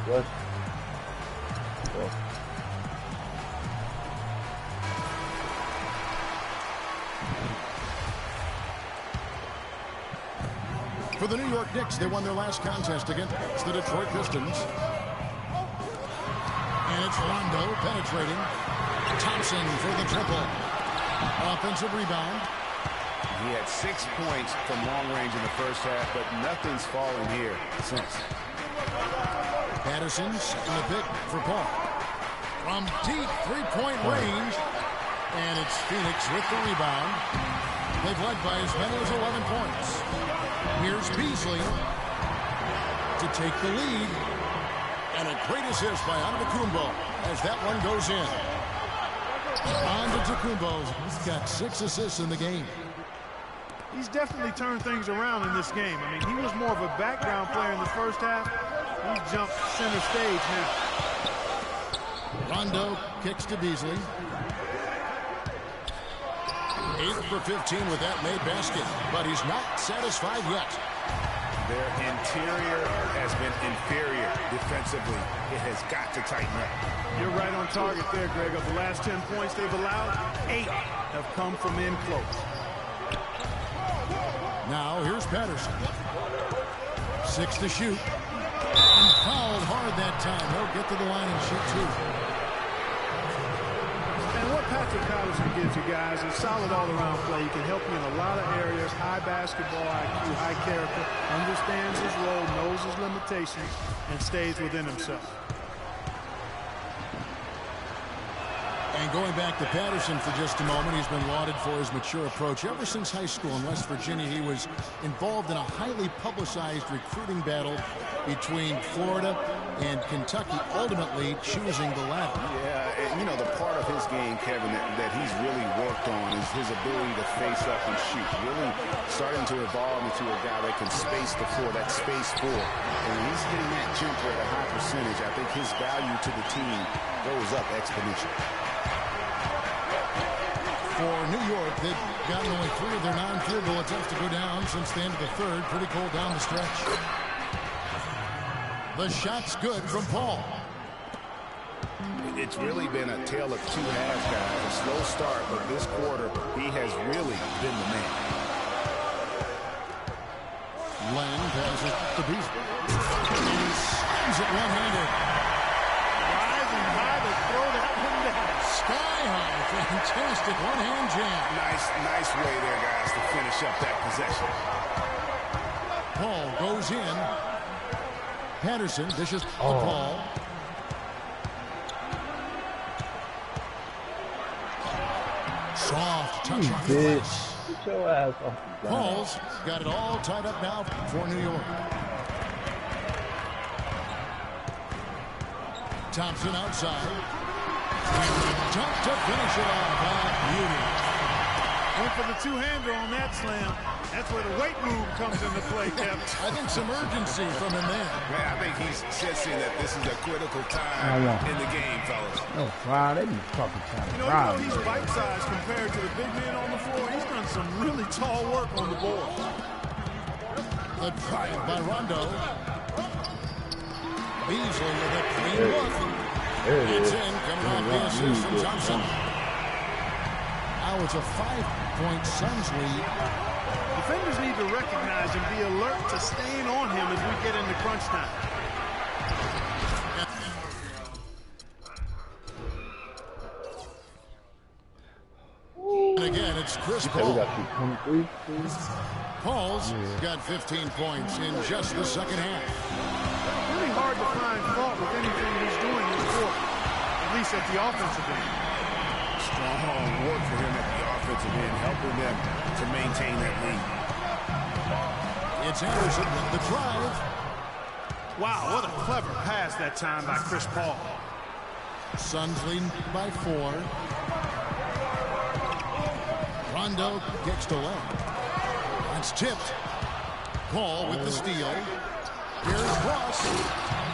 What? For the New York Knicks, they won their last contest against the Detroit Pistons. And it's Rondo penetrating. Thompson for the triple. Offensive rebound. He had 6 points from long range in the first half, but nothing's fallen here since. Patterson setting the pick for Paul. From deep three-point range. And it's Phoenix with the rebound. They've led by as many as 11 points. Here's Beasley to take the lead. And a great assist by Antetokounmpo as that one goes in. Antetokounmpo, he's got 6 assists in the game. He's definitely turned things around in this game. I mean, he was more of a background player in the first half. He's jumped center stage now. Rondo kicks to Beasley. 8 for 15 with that made basket, but he's not satisfied yet. Their interior has been inferior defensively. It has got to tighten up. You're right on target there, Greg. Of the last 10 points they've allowed, 8 have come from in close. Now here's Patterson. 6 to shoot. And fouled hard that time. He'll get to the line and shoot 2. And what Patrick Patterson gives you guys is solid all-around play. He can help you in a lot of areas. High basketball IQ, high character, understands his role, knows his limitations, and stays within himself. And going back to Patterson for just a moment, he's been lauded for his mature approach. Ever since high school in West Virginia, he was involved in a highly publicized recruiting battle between Florida and Kentucky, ultimately choosing the latter. Yeah, and you know, the part of his game, Kevin, that he's really worked on is his ability to face up and shoot. Really starting to evolve into a guy that can space the floor, that space four. And when he's hitting that jumper at a high percentage, I think his value to the team goes up exponentially. For New York, they've gotten only 3 of their 9 field goal attempts to go down since the end of the third. Pretty cold down the stretch. The shot's good from Paul. It's really been a tale of 2 halves, guys. A slow start, but this quarter, he has really been the man. Lang passes to Beasley. He slams it one-handed. Rising high to throw that one down. Sky high. Fantastic one-hand jam. Nice way there, guys, to finish up that possession. Paul goes in. Patterson dishes to Paul. Soft touch off the glass. Get your ass off the ground. Paul's got it all tied up now for New York. Thompson outside. Jump to finish it off. Beauty. Went for the two-hander on that slam. That's where the weight room comes into play, Kevin. I think some urgency from him there. Man, I think he's sensing that this is a critical time in the game, fellas. Oh, wow, they be fucking trying to You know, he's bite-sized compared to the big men on the floor. He's done some really tall work on the board. The drive by Rondo. Beasley with a clean look. It's in, coming off the assist from Thompson. Now it's a 5-point Suns lead. Defenders need to recognize and be alert to staying on him as we get into crunch time. And again, it's Chris Paul. Paul's got 15 points in just the second half. Really hard to find fault with anything he's doing this quarter, at least at the offensive end. Strong work for him at the offensive end, helping them to maintain that lead. It's Anderson with the drive. Wow, what a clever pass that time by Chris Paul. Suns lead by 4. Rondo gets to left. That's tipped. Paul with the steal. Here's Ross.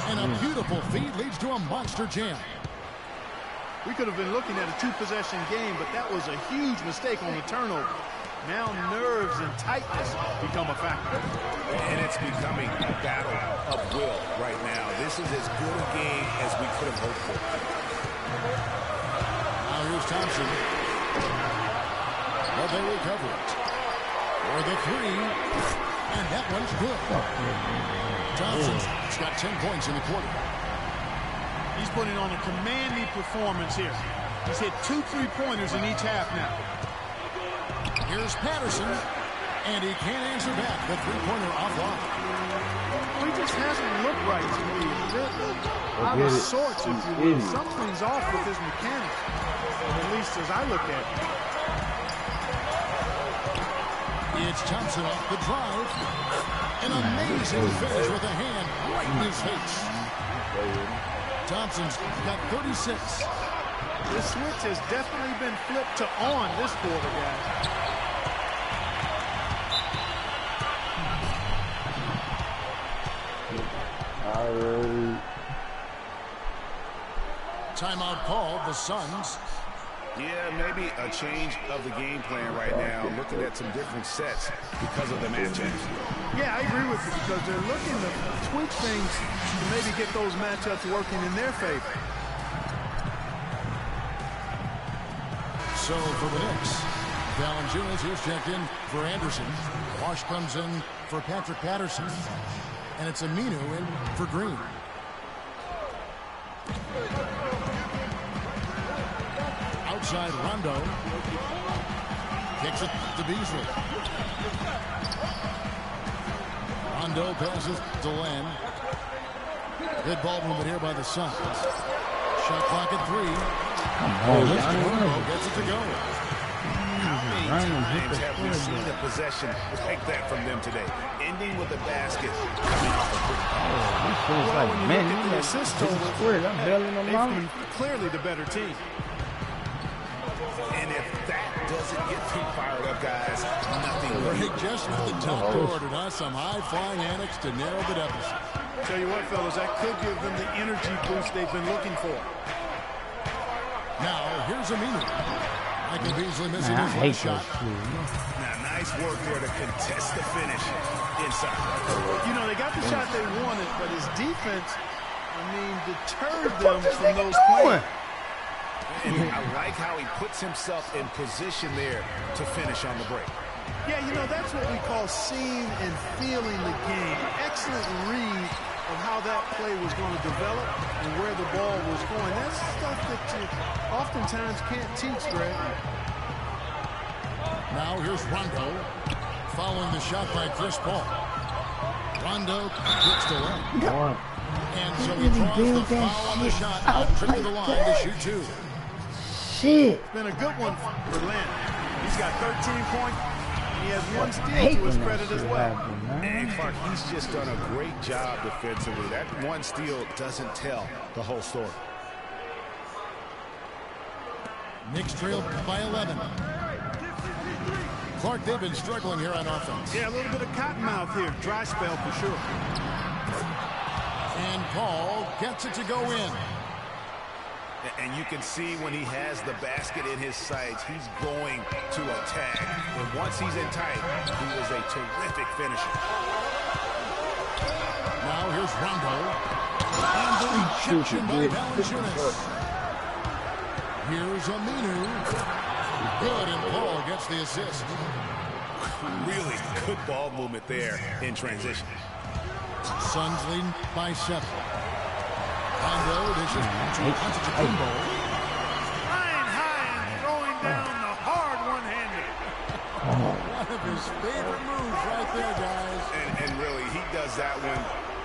And a beautiful feed leads to a monster jam. We could have been looking at a 2-possession game, but that was a huge mistake on the turnover. Now nerves and tightness become a factor. And it's becoming a battle of will right now. This is as good a game as we could have hoped for. Now here's Thompson. But they recover it. For the 3. And that one's good. Thompson's got 10 points in the quarter. He's putting on a commanding performance here. He's hit 2 3-pointers in each half now. Here's Patterson, and he can't answer back. The three-pointer offline. He just hasn't looked right to me. A bit out of sorts, if you will. Something's off with his mechanics, at least as I look at it. It's Thompson off the drive. An amazing finish with a hand right in his face. Thompson's got 36. This switch has definitely been flipped to on this quarter, guys. Timeout called, the Suns. Yeah, maybe a change of the game plan right now, looking at some different sets because of the matchups. Yeah, I agree with you because they're looking to tweak things to maybe get those matchups working in their favor. So for the Knicks, Valanciunas is checked in for Anderson. Wash comes in for Patrick Patterson. And it's Aminu in for Green. Outside Rondo. Kicks it to Beasley. Rondo passes to Len. Good ball movement here by the Suns. Shot clock at 3. Rondo gets it to go. How many times have we seen a possession like that from them today? Ending with a basket coming off a quick pass. Well, when you look at the assist total, they've been clearly the better team. And if that doesn't get them fired up, guys, nothing will. Break just with the top ordered us some high-flying annex to narrow the deficit. Tell you what, fellas, that could give them the energy boost they've been looking for. Now, here's Aminu. Michael Beasley missing his last shot. Now, nice work there to contest the finish inside. You know, they got the shot they wanted, but his defense, deterred them from those plays. And I like how he puts himself in position there to finish on the break. Yeah, you know, that's what we call seeing and feeling the game. Excellent read of how that play was going to develop and where the ball was going. That's stuff that you oftentimes can't teach, Greg. Now here's Rondo following the shot by Chris Paul. Rondo gets to Len. And so he draws the foul on the shot. Trip to the line to shoot 2. Shit. It's been a good one for Len. He's got 13 points. He has 1 steal to his credit as well. And Clark, he's just done a great job defensively. That 1 steal doesn't tell the whole story. Knicks trail by 11. Clark, they've been struggling here on offense. Yeah, a little bit of cottonmouth here. Dry spell for sure. And Paul gets it to go in. And you can see when he has the basket in his sights, he's going to attack. And once he's in tight, he is a terrific finisher. Now here's Rondo. And the rejection by Valanciunas. Here's Aminu. Good, and Paul gets the assist. Really good ball movement there in transition. Suns lead by 7. Rondo dishes to Antetokounmpo. Flying high and throwing down the hard one-handed. One of his favorite moves right there, guys. And really, he does that one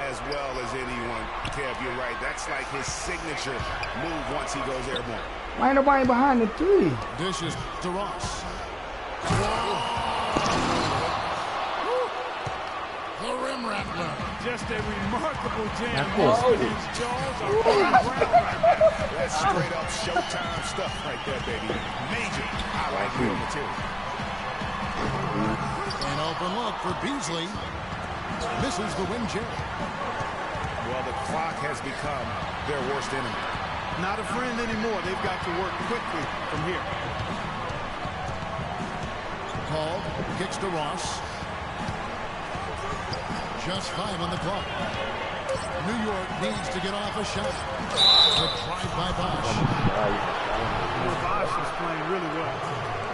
as well as anyone. Kev, you're right. That's like his signature move once he goes airborne. Why ain't nobody behind the 3? Dishes to Ross. The rim rattler. Just a remarkable jam. His jaws are on the ground. That's straight up Showtime stuff right there, baby. Major highlight reel material. An open look for Beasley. Misses the wind chair. Well, the clock has become their worst enemy. Not a friend anymore. They've got to work quickly from here. Paul kicks to Ross. Just 5 on the clock. New York needs to get off a shot. A drive by Bosch. Bosch is playing really well.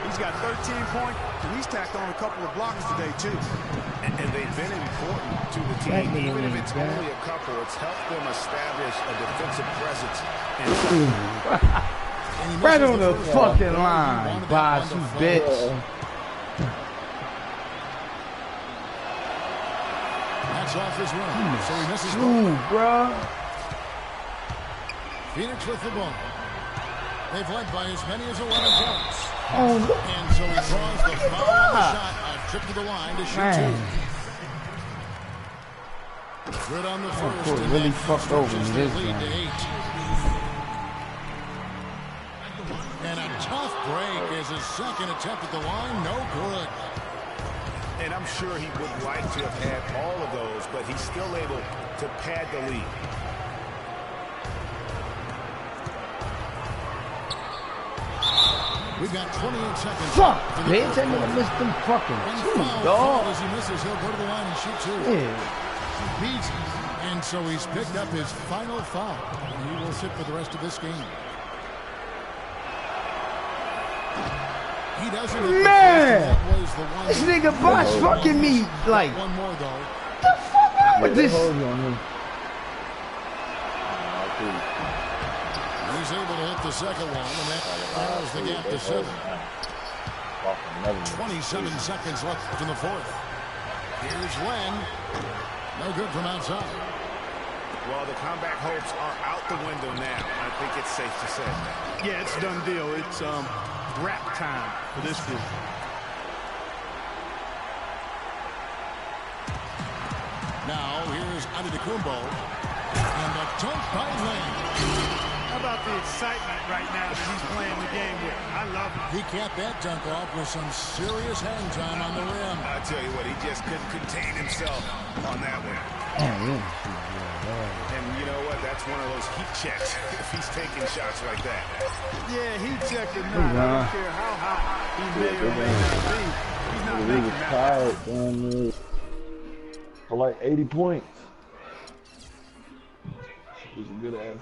He's got 13 points, and he's tacked on a couple of blocks today, too. And they've been important to the team. Even if it's only a couple, it's helped them establish a defensive presence. Right on the fucking line, Bosch, you bitch. That's off his run. So he misses both. Ooh, bro. Phoenix with the ball. They've led by as many as 11 points. Oh, And so he draws the foul on the shot. A trip to the line to shoot two. Good on the first. Court really fucked over me this lead time. to 8. And a tough break as his second attempt at the line. No good. And I'm sure he would like to have had all of those, but he's still able to pad the lead. We've got 28 seconds. Fuck! They ain't telling me to miss them fucking two, dog. As he misses, he'll go to the line and shoot two. Yeah. Beats. And so he's picked up his final foul. And he will sit for the rest of this game. He doesn't. Man! This nigga Bosh fucking me like. One more though. The fuck wrong with this? He's able to hit the second one, and that narrows the gap to 7. 27 seconds left in the fourth. Here's Len. No good from outside. Well, the comeback hopes are out the window now. I think it's safe to say. Yeah, it's a done deal. It's wrap time for this group. Now here's Antetokounmpo, and the dunk by Len. How about the excitement right now that he's playing the game with? I love it. He capped that dunk off with some serious hang time on the rim. I tell you what, he just couldn't contain himself on that one. And you know what? That's one of those heat checks if he's taking shots like that. Yeah, heat check or not. I don't care how hot he may or may not be. He's not He making was that. tired, man. For like 80 points. He was a good ass.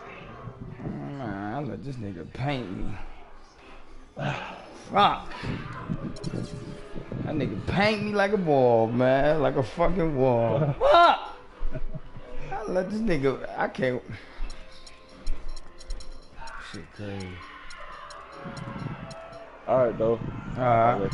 Nah, I let this nigga paint me. Fuck. That nigga paint me like a wall, man. Like a fucking wall. Fuck. I let this nigga. I can't. Shit crazy. Alright, though. Alright.